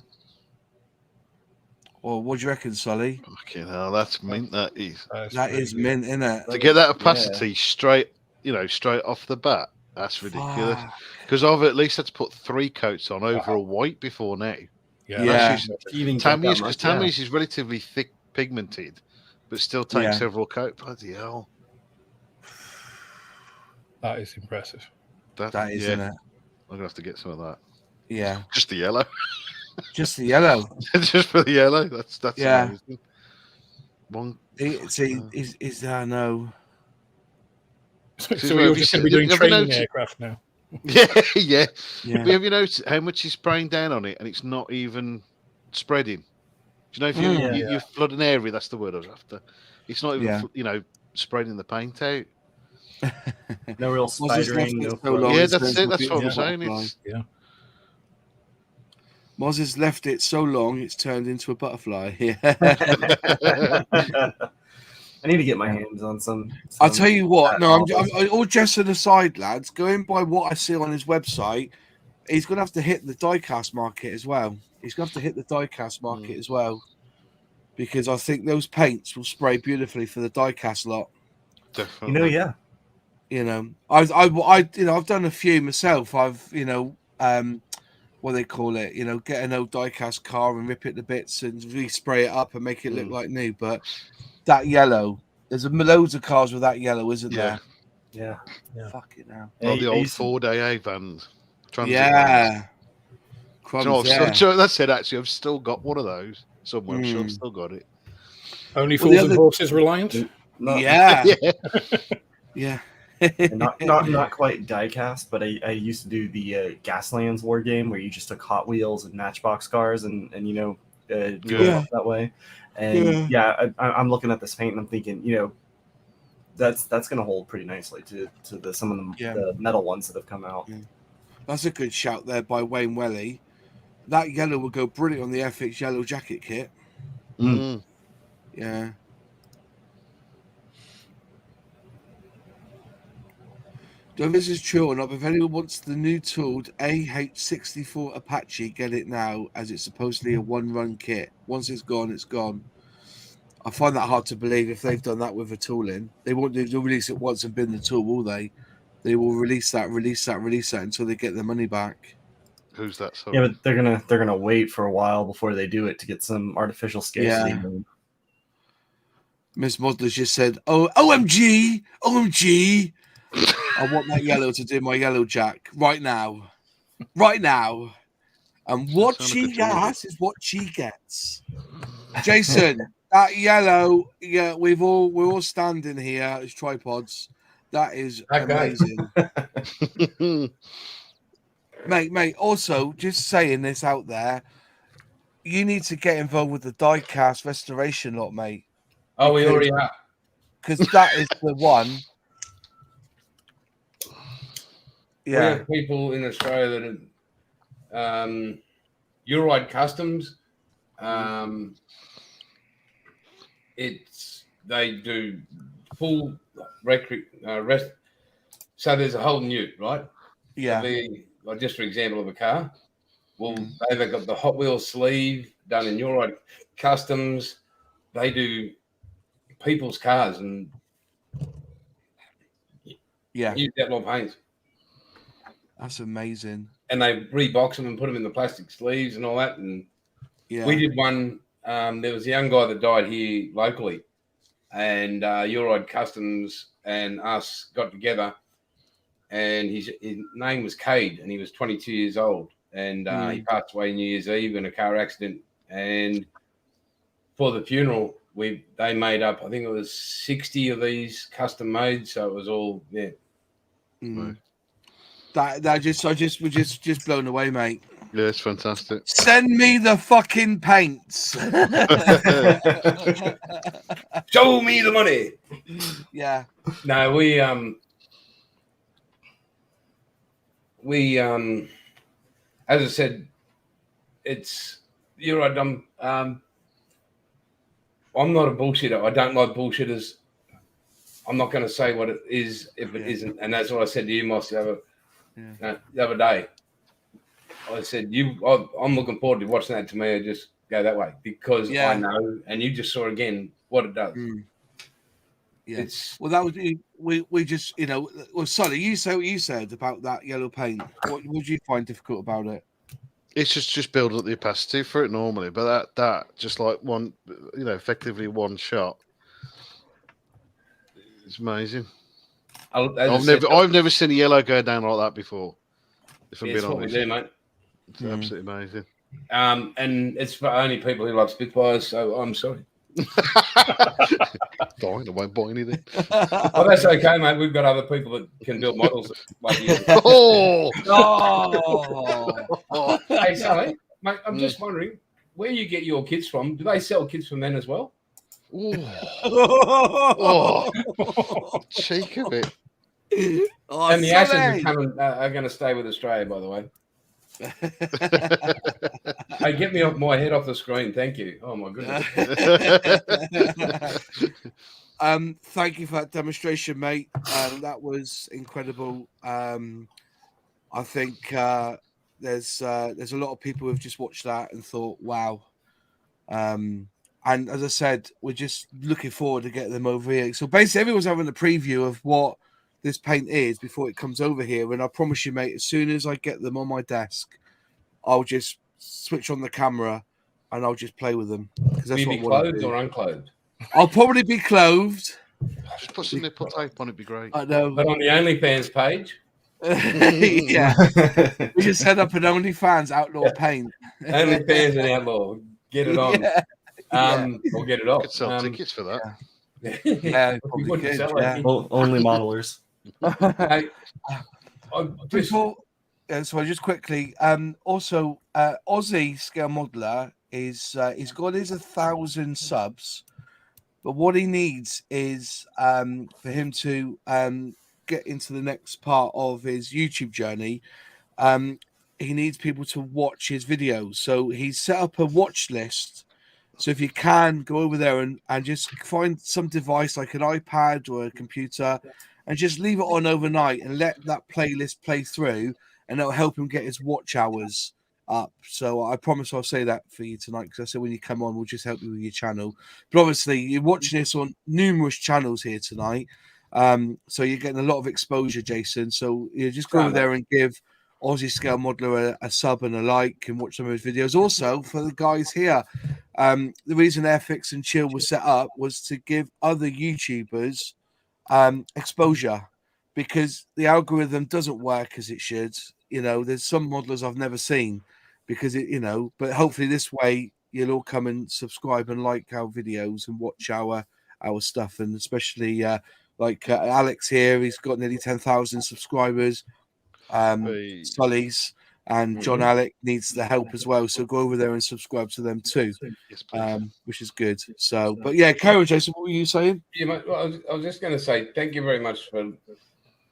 Well, what do you reckon, Sully? Fucking hell, that's mint. That is mint, isn't it? To get that opacity straight off the bat, that's ridiculous. Because I've at least had to put 3 coats on over a white before now. Yeah. Tamiya's is relatively thick pigmented, but still takes several coats. Bloody hell. That is impressive. That is, isn't it? I'm gonna have to get some of that. Yeah. Just the yellow. Just the yellow. Just for the yellow. That's amazing. No. So you're just going to be doing training aircraft now. Yeah, yeah. Yeah. But have you noticed how much he's spraying down on it, and it's not even spreading? Do you know if you flood an area? That's the word I was after. It's not even spreading the paint out. No real spidering, no long, Yeah, it's that's turned it. to a That's what I'm beautiful saying. butterfly. It's Moz has left it so long, it's turned into a butterfly. Yeah. I need to get my hands on some. I'll tell you what. No, I'm models. all jesting aside, lads. Going by what I see on his website, he's going to have to hit the diecast market as well. He's going to have to hit the diecast market as well, because I think those paints will spray beautifully for the diecast lot. definitely. I've done a few myself. I've what they call it, get an old diecast car and rip it to bits and respray it up and make it look like new. But that yellow, there's loads of cars with that yellow, isn't there? Yeah. Fucking hell. Like the old Ford AA vans. Transit Yeah. vans. That's it. Actually, I've still got one of those somewhere. I'm sure I've still got it. Only fools and horses reliant. Yeah. Yeah. not quite diecast, but I used to do the Gaslands war game where you just took Hot Wheels and Matchbox cars and do it that way. And I'm looking at this paint and I'm thinking, that's going to hold pretty nicely to some of the metal ones that have come out. Yeah. That's a good shout there by Wayne Welly. That yellow would go brilliant on the Airfix yellow jacket kit. Yeah. Though this is true or not, if anyone wants the new tooled AH64 Apache, get it now, as it's supposedly a one-run kit. Once it's gone, it's gone. I find that hard to believe if they've done that with a tooling. They won't release it once and bin the tool, will they? They will release that until they get their money back. Who's that? Sorry? Yeah, but they're gonna wait for a while before they do it to get some artificial scarcity. Yeah. Miss Modeler's just said, "Oh, OMG, OMG! I want that yellow to do my yellow jack right now, and what she has is what she gets." Jason, that yellow, we're all standing here as tripods. That is amazing. mate. Also, just saying this out there, you need to get involved with the diecast restoration lot, mate. Oh, we already are. Because that is the one. We have people in Australia that are Euride Customs. They do full rest. So there's a whole new, right? Yeah. Just for example of a car. Well, they've got the Hot Wheels sleeve done in Euride Customs. They do people's cars and use outlaw paints. That's amazing. And they rebox them and put them in the plastic sleeves and all that. And we did one. There was a young guy that died here locally, and Euride Customs and us got together, and his name was Cade, and he was 22 years old, and he passed away New Year's Eve in a car accident. And for the funeral, they made up, I think it was 60 of these custom made, so it was all We're just blown away, mate. Yeah, it's fantastic. Send me the fucking paints. Show me the money. Yeah. No, we as I said, you're right. I'm not a bullshitter. I don't like bullshitters. I'm not going to say what it is if it isn't, and that's what I said to you, Moss, the other day. I said, I'm looking forward to watching that. To me, I just go that way because I know, and you just saw again what it does. Yeah. That was we just Sully, you say what you said about that yellow paint. What did you find difficult about it? It's just building up the opacity for it normally, but that just like one, effectively one shot. It's amazing. I've never seen a yellow go down like that before. If I'm being honest, what we do, mate. It's absolutely amazing. And it's for only people who love Spitfires, so I'm sorry. Fine, I won't buy anything. Well, that's okay, mate. We've got other people that can build models. Oh, Hey, Sully, mate, I'm just wondering where you get your kits from. Do they sell kits for men as well? Cheek of it. And the Ashes are going to stay with Australia, by the way. Hey, get me off my head off the screen. Thank you. Oh, my goodness. Thank you for that demonstration, mate. That was incredible. I think there's a lot of people who've just watched that and thought, wow. And as I said, we're just looking forward to getting them over here. So basically, everyone's having a preview of what this paint is before it comes over here. And I promise you, mate, as soon as I get them on my desk, I'll just switch on the camera and I'll just play with them. Will you be clothed or unclothed? I'll probably be clothed. Just put some nipple tape on, it'd be great. I know. But on the OnlyFans page? Yeah. We just set up an OnlyFans Outlaw Paint. OnlyFans and Outlaw. Get it on. Or get it off. Could sell tickets for that. Yeah, only modelers. So just quickly, also Aussie Scale Modeler is he's got his 1,000 subs, but what he needs is for him to get into the next part of his YouTube journey. He needs people to watch his videos, so he's set up a watch list. So if you can go over there and just find some device like an iPad or a computer and just leave it on overnight and let that playlist play through, and it'll help him get his watch hours up. So I promise I'll say that for you tonight, because I said when you come on, we'll just help you with your channel. But obviously, you're watching this on numerous channels here tonight. So you're getting a lot of exposure, Jason. So you just go over there and give Aussie Scale Modeler a sub and a like and watch some of his videos. Also, for the guys here, the reason Airfix and Chill was set up was to give other YouTubers exposure, because the algorithm doesn't work as it should. You know, there's some modelers I've never seen because it, you know, but hopefully this way you'll all come and subscribe and like our videos and watch our stuff. And especially like Alex here, he's got nearly 10,000 subscribers. Sully's and John Alec needs the help as well, so go over there and subscribe to them too, which is good. So, but yeah, Karen, Jason, what were you saying? Yeah, mate, well, I was just going to say thank you very much for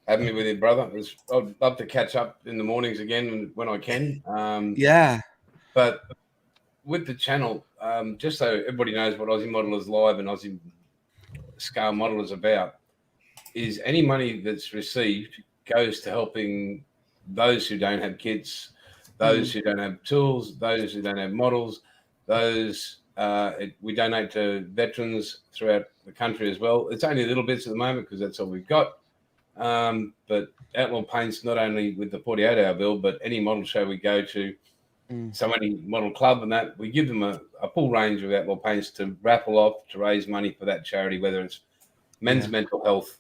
having me with you, brother. I'd love to catch up in the mornings again when I can. Yeah, but with the channel, just so everybody knows what Aussie Modelers Live and Aussie Scale Model is about, is any money that's received goes to helping those who don't have kits, those who don't have tools, those who don't have models, those we donate to veterans throughout the country as well. It's only little bits at the moment because that's all we've got. But Outlaw Paints, not only with the 48-hour bill, but any model show we go to, so any model club and that, we give them a full range of Outlaw Paints to raffle off to raise money for that charity, whether it's men's mental health,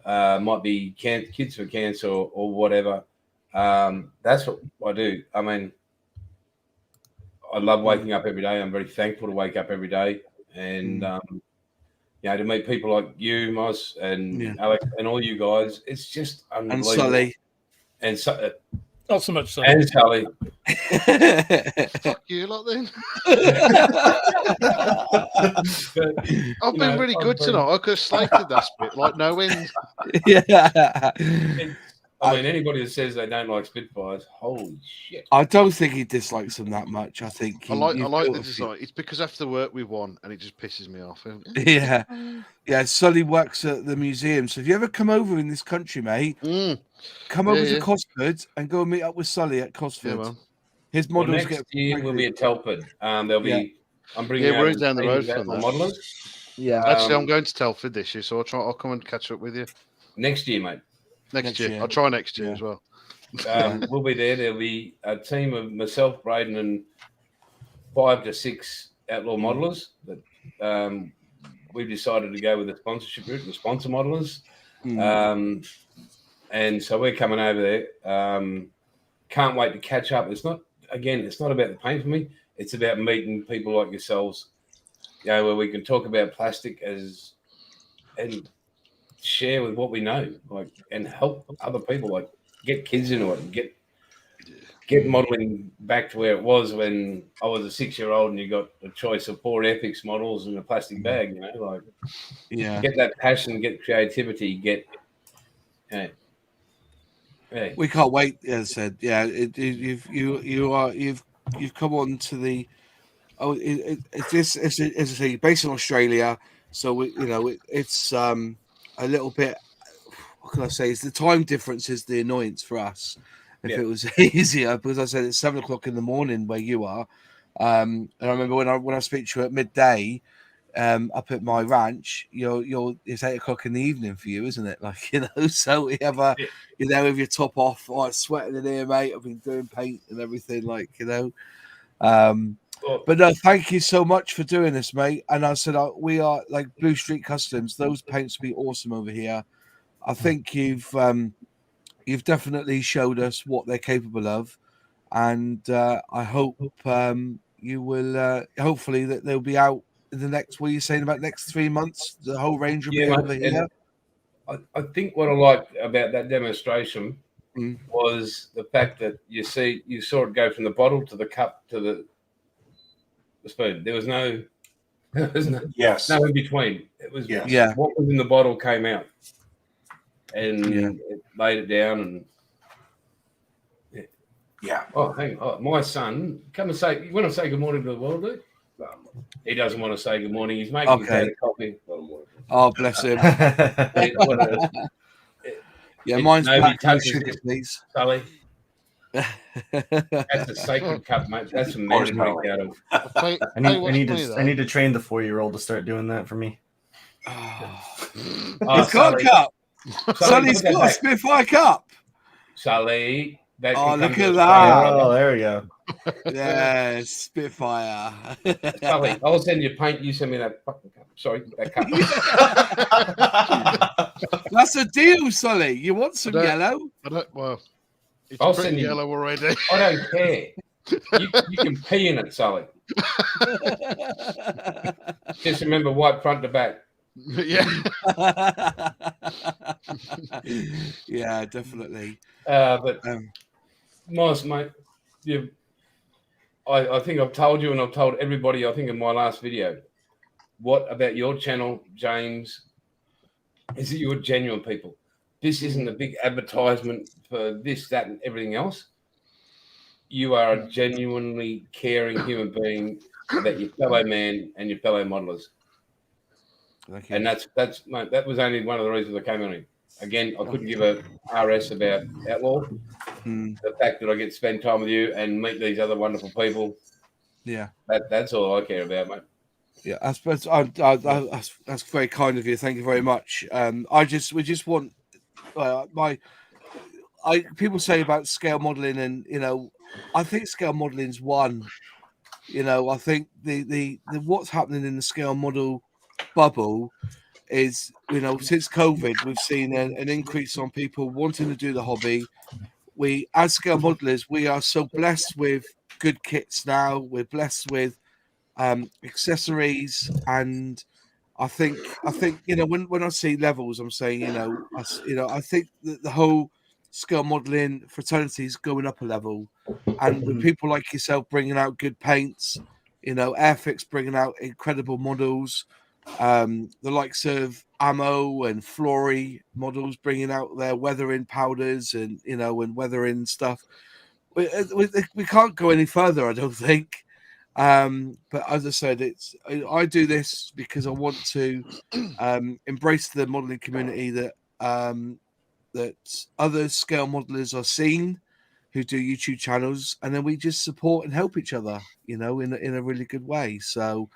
might be kids for cancer or whatever. That's what I do. I mean, I love waking up every day. I'm very thankful to wake up every day, and you know, to meet people like you, Moz, and Alex, and all you guys. It's just unbelievable. And Sully, and not so much Sully. And Sully. Fuck you lot then. But, I've been really good tonight. I could have slated that bit like no end. Yeah. I mean, anybody that says they don't like Spitfires, holy shit! I don't think he dislikes them that much. I think I like the design. It's because after work we won, and it just pisses me off. Yeah. Sully works at the museum, so if you ever come over in this country, mate, come over to Cosford and go and meet up with Sully at Cosford. Yeah, his models next year will be at Telford. There'll be. I'm bringing we're down the road from that. Modelers. Yeah. Actually, I'm going to Telford this year, so I'll come and catch up with you next year, mate. Next year. I'll try next year as well. We'll be there. There'll be a team of myself, Braden, and 5 to 6 outlaw modelers that we've decided to go with the sponsorship route and sponsor modelers. And so we're coming over there. Can't wait to catch up. It's not about the paint for me. It's about meeting people like yourselves where we can talk about plastic and share with what we know, like, and help other people, like get kids into it and get modeling back to where it was when I was a 6-year-old and you got a choice of 4 Airfix models and a plastic bag, like get that passion, get creativity, get we can't wait. As I said, you've come on to the it's based in Australia, so it's a little bit. What can I say? Is the time difference is the annoyance for us. If it was easier, because I said it's 7 o'clock in the morning where you are, and I remember when I speak to you at midday, up at my ranch, it's 8 o'clock in the evening for you, isn't it? Like so we have you're there with your top off, sweating in here, mate. I've been doing paint and everything, But no, thank you so much for doing this, mate. And I said we are like Blue Street Customs. Those paints will be awesome over here. I think you've definitely showed us what they're capable of, and I hope you will. Hopefully, that they'll be out in the next. What are you saying about next 3 months? The whole range will be over here. I think what I liked about that demonstration was the fact that you saw it go from the bottle to the cup to the spoon. There was no no in between. It was what was in the bottle came out, and it laid it down and. Oh, hang on. Oh, my son, come and say. You want to say good morning to the world, dude? He doesn't want to say good morning. He's making a coffee. Oh, bless him. Mine's black, no sugar, please. Sully. That's a sacred cup, mate. That's a man to drink out of. I need to train the 4-year-old to start doing that for me. He's got a cup. Sully's got a Spitfire cup. Sully. Look at that. Oh, there we go. Yeah, Spitfire. Sully, I'll send you paint. You send me that fucking cup. Sorry, that cup. That's a deal, Sully. You want some yellow? I'll send you yellow already. I don't care. You can pee in it, Sully. Just remember, wipe front to back. Yeah, definitely. But Moss, mate, I think I've told you and I've told everybody, I think in my last video, what about your channel, James, is that you're genuine people. This isn't a big advertisement for this, that, and everything else. You are a genuinely caring human being about your fellow man and your fellow modelers. Okay. And that's mate, that was only one of the reasons I came on it. Again, I couldn't give a RS about Outlaw. The fact that I get to spend time with you and meet these other wonderful people. Yeah. That's all I care about, mate. Yeah, I suppose that's very kind of you. Thank you very much. We just want people say about scale modeling, and I think scale modeling's one. I think the what's happening in the scale model bubble is, since COVID, we've seen an increase on people wanting to do the hobby. We, as scale modelers, we are so blessed with good kits now. We're blessed with accessories, and I think when I see levels, I'm saying I think that the whole scale modeling fraternity is going up a level, and with people like yourself bringing out good paints, Airfix bringing out incredible models, the likes of Ammo and Flory models bringing out their weathering powders and and weathering stuff. We can't go any further, I don't think. But as I said, I do this because I want to embrace the modeling community that other scale modelers are seen who do YouTube channels, and then we just support and help each other, in a really good way. So,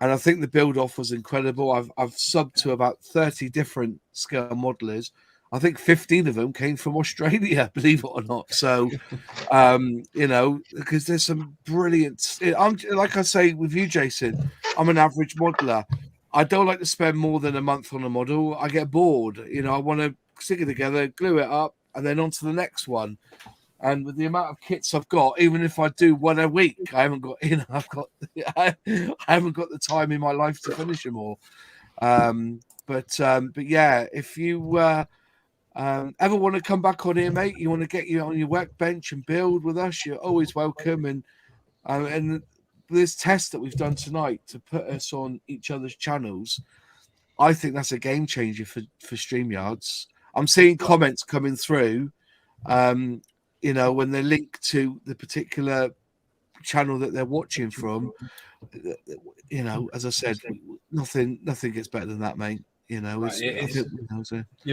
and I think the build off was incredible. I've subbed to about 30 different scale modelers. I think 15 of them came from Australia, believe it or not. So, because there's some brilliant. Like I say with you, Jason, I'm an average modeler. I don't like to spend more than a month on a model. I get bored. I want to stick it together, glue it up, and then on to the next one. And with the amount of kits I've got, even if I do one a week, I haven't got I haven't got the time in my life to finish them all. But yeah, if you ever want to come back on here, mate, you want to get you on your workbench and build with us, you're always welcome. And this test that we've done tonight to put us on each other's channels, I think that's a game changer for StreamYards. I'm seeing comments coming through, when they link to the particular channel that they're watching from. As I said, nothing gets better than that, mate. You're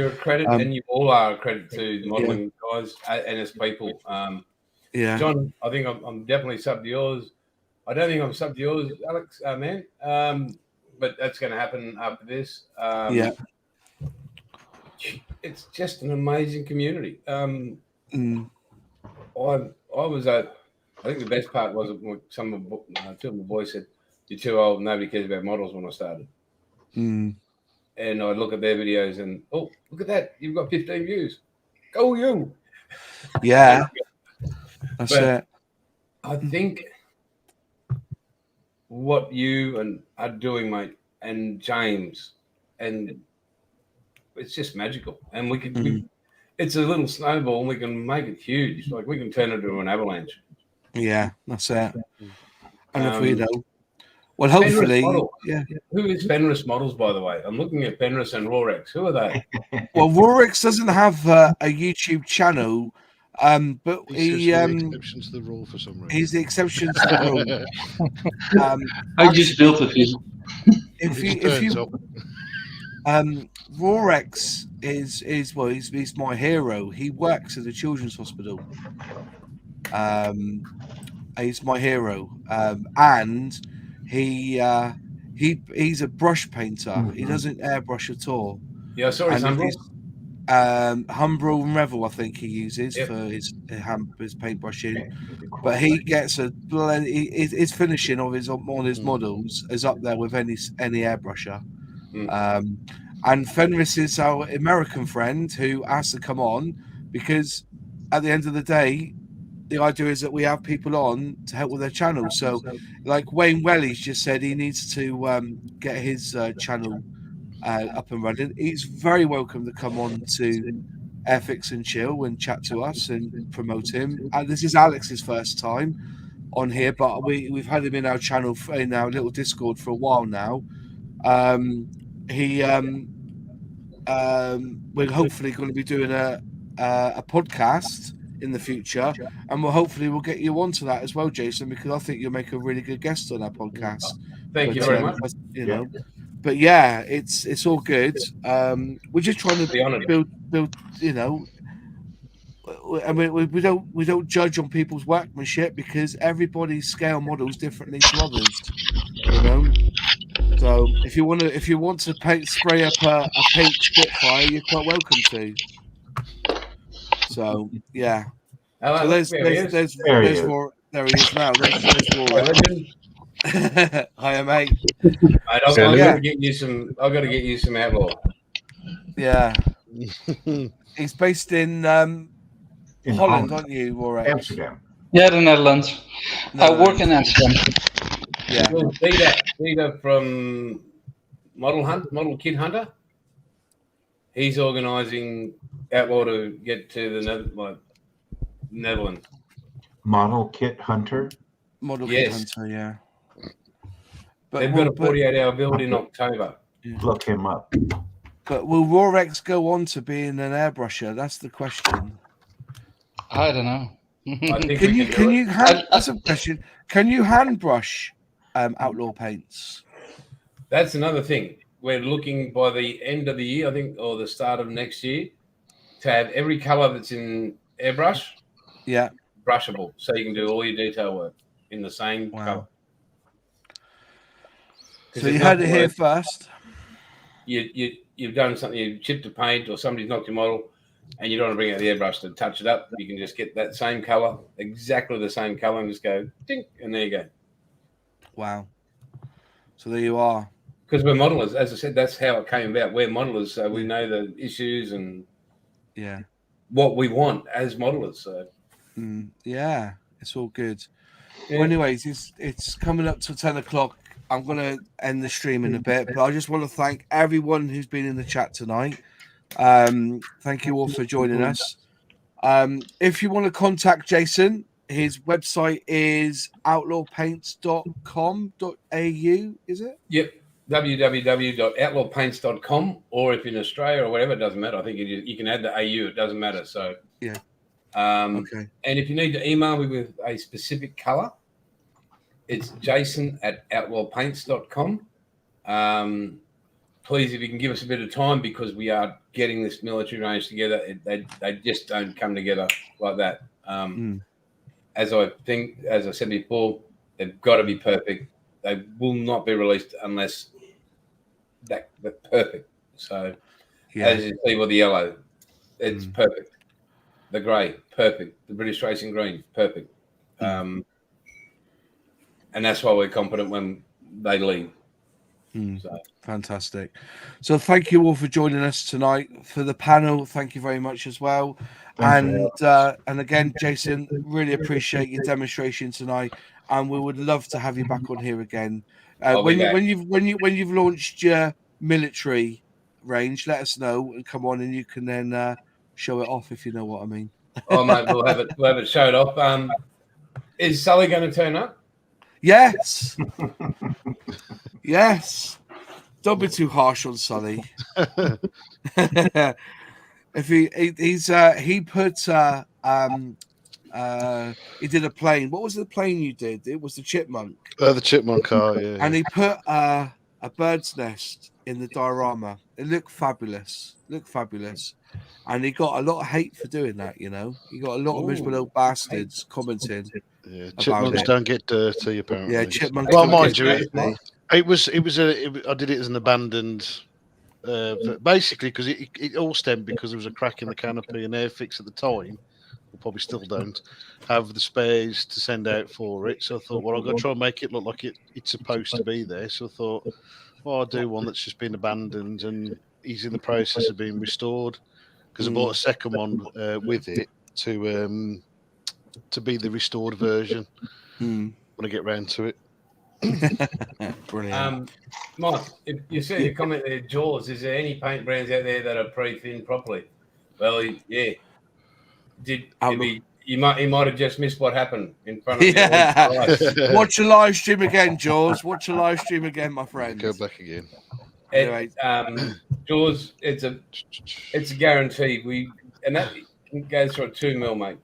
a credit, and you all are a credit to the modelling guys and as people. John, I think I'm definitely sub to yours. I don't think I'm sub to yours, Alex, man. But that's going to happen after this. It's just an amazing community. I was I think the best part was when two of my boys said, "You're too old. Nobody cares about models." When I started, and I look at their videos and look at that! You've got 15 views. Go you! Yeah, that's it. I think what you are doing, mate, and James, and it's just magical. And we can, it's a little snowball, and we can make it huge. Like we can turn it into an avalanche. Yeah, that's it. And if we know, well, hopefully, Who is Fenris Models, by the way? I'm looking at Fenris and Rorex. Who are they? Well, Rorex doesn't have a YouTube channel. But he's the exception to the rule for some reason. He's the exception to the rule. I just built a few. Rorex he's my hero. He works at a children's hospital. He's my hero, and he's a brush painter. He doesn't airbrush at all. Yeah, I saw his number. Humbrol and Revel, I think he uses for his paintbrushing, but he gets his finishing of on his models is up there with any airbrusher. And Fenris is our American friend who has to come on because at the end of the day, the idea is that we have people on to help with their channel. So, like Wayne Welly's just said, he needs to get his channel up and running. He's very welcome to come on to Airfix and Chill and chat to us and promote him. And this is Alex's first time on here, but we've had him in our channel in our little Discord for a while now. We're hopefully going to be doing a podcast in the future, and we'll get you onto that as well, Jason, because I think you'll make a really good guest on our podcast. Thank you very much. But yeah, it's all good. We're just trying to build. I mean, we don't judge on people's workmanship because everybody's scale models differently to others. So if you want to spray up a pink Spitfire, you're quite welcome to. So yeah. So there's more. There he is now. There's more. Hiya, mate. I've got to get you some outlaw. Yeah. He's based in Holland, aren't you, Rorex? Amsterdam. Yeah, the Netherlands. I work in Amsterdam. Yeah. Well, Peter from Model Kid Hunter. He's organising outlaw to get to the Netherlands. Model Kit Hunter. Kit Hunter, yeah. But they've got a 48-hour build in October. Yeah. Look him up. But will Rorex go on to being an airbrusher? That's the question. I don't know. That's a question. Can you hand brush outlaw paints? That's another thing. We're looking by the end of the year, I think, or the start of next year, to have every colour that's in airbrush, brushable, so you can do all your detail work in the same colour. So you had it here first. You've done something, you chipped a paint, or somebody's knocked your model, and you don't want to bring out the airbrush to touch it up. You can just get that same colour, exactly the same colour, and just go ding, and there you go. Wow. So there you are. Because we're modelers, as I said, that's how it came about. We're modelers, so we know the issues and what we want as modelers. So Yeah, it's all good. Yeah. Well, anyways, it's coming up to 10 o'clock. I'm going to end the stream in a bit, but I just want to thank everyone who's been in the chat tonight. Thank you all for joining us. If you want to contact Jason, his website is outlawpaints.com.au, is it? Yep. www.outlawpaints.com, or if you're in Australia or whatever, it doesn't matter. I think you can add the AU, it doesn't matter. So yeah. Okay. And if you need to email me with a specific color, it's jason@outlawpaints.com. Please, if you can give us a bit of time, because we are getting this military range together. They just don't come together like that. As I said before, they've got to be perfect. They will not be released unless they're perfect. So, as you see with the yellow, it's perfect. The grey, perfect. The British Racing Green, perfect. And that's why we're confident when they leave. So. Fantastic. So thank you all for joining us tonight. For the panel, thank you very much as well. And again, Jason, really appreciate your demonstration tonight, and we would love to have you back on here again. When you've launched your military range, let us know and come on, and you can then show it off, if you know what I mean. Oh mate, we'll have it showed off. Is Sully going to turn up? Yes. Yes. Don't be too harsh on Sully. If he put he did a plane. What was the plane you did? It was the chipmunk. The chipmunk car, yeah. And he put a bird's nest in the diorama. It looked fabulous. And he got a lot of hate for doing that, you know. He got a lot of miserable little bastards commenting. Yeah, chipmunks don't get dirty, apparently. Yeah, chipmunks. Well, mind you, I did it as an abandoned. Basically, because it all stemmed because there was a crack in the canopy, and Airfix at the time, or probably still don't, have the spares to send out for it. So I thought, well, I've got to try and make it look like it's supposed to be there. So I thought, well, I'll do one that's just been abandoned and he's in the process of being restored. Because I bought a second one with it to be the restored version when I get round to it. Brilliant. Mike, if you see your comment there, Jaws, is there any paint brands out there that are pre-thinned properly? Well, yeah. He might have just missed what happened in front of you. Watch a live stream again, Jaws. Watch a live stream again, my friend. Go back again. Anyway, Jaws, it's a guarantee. And that goes for a 2 mil, mate.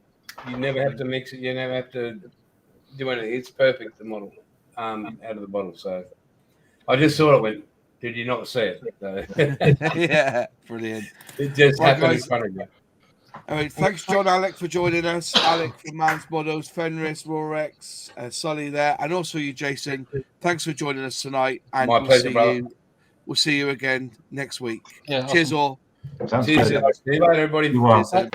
You never have to mix it. You never have to do anything. It's perfect, the model, out of the bottle. So I just saw it. Went, did you not see it? So, yeah, brilliant. It just happened in front of you. All right, thanks, John Alec, for joining us. Alec from Mann's Models, Fenris, Rorex, Sully there, and also you, Jason. Thanks for joining us tonight. And My pleasure, brother. We'll see you again next week. Yeah, Cheers, awesome. all. Sounds See you good. later, everybody. You are. Cheers,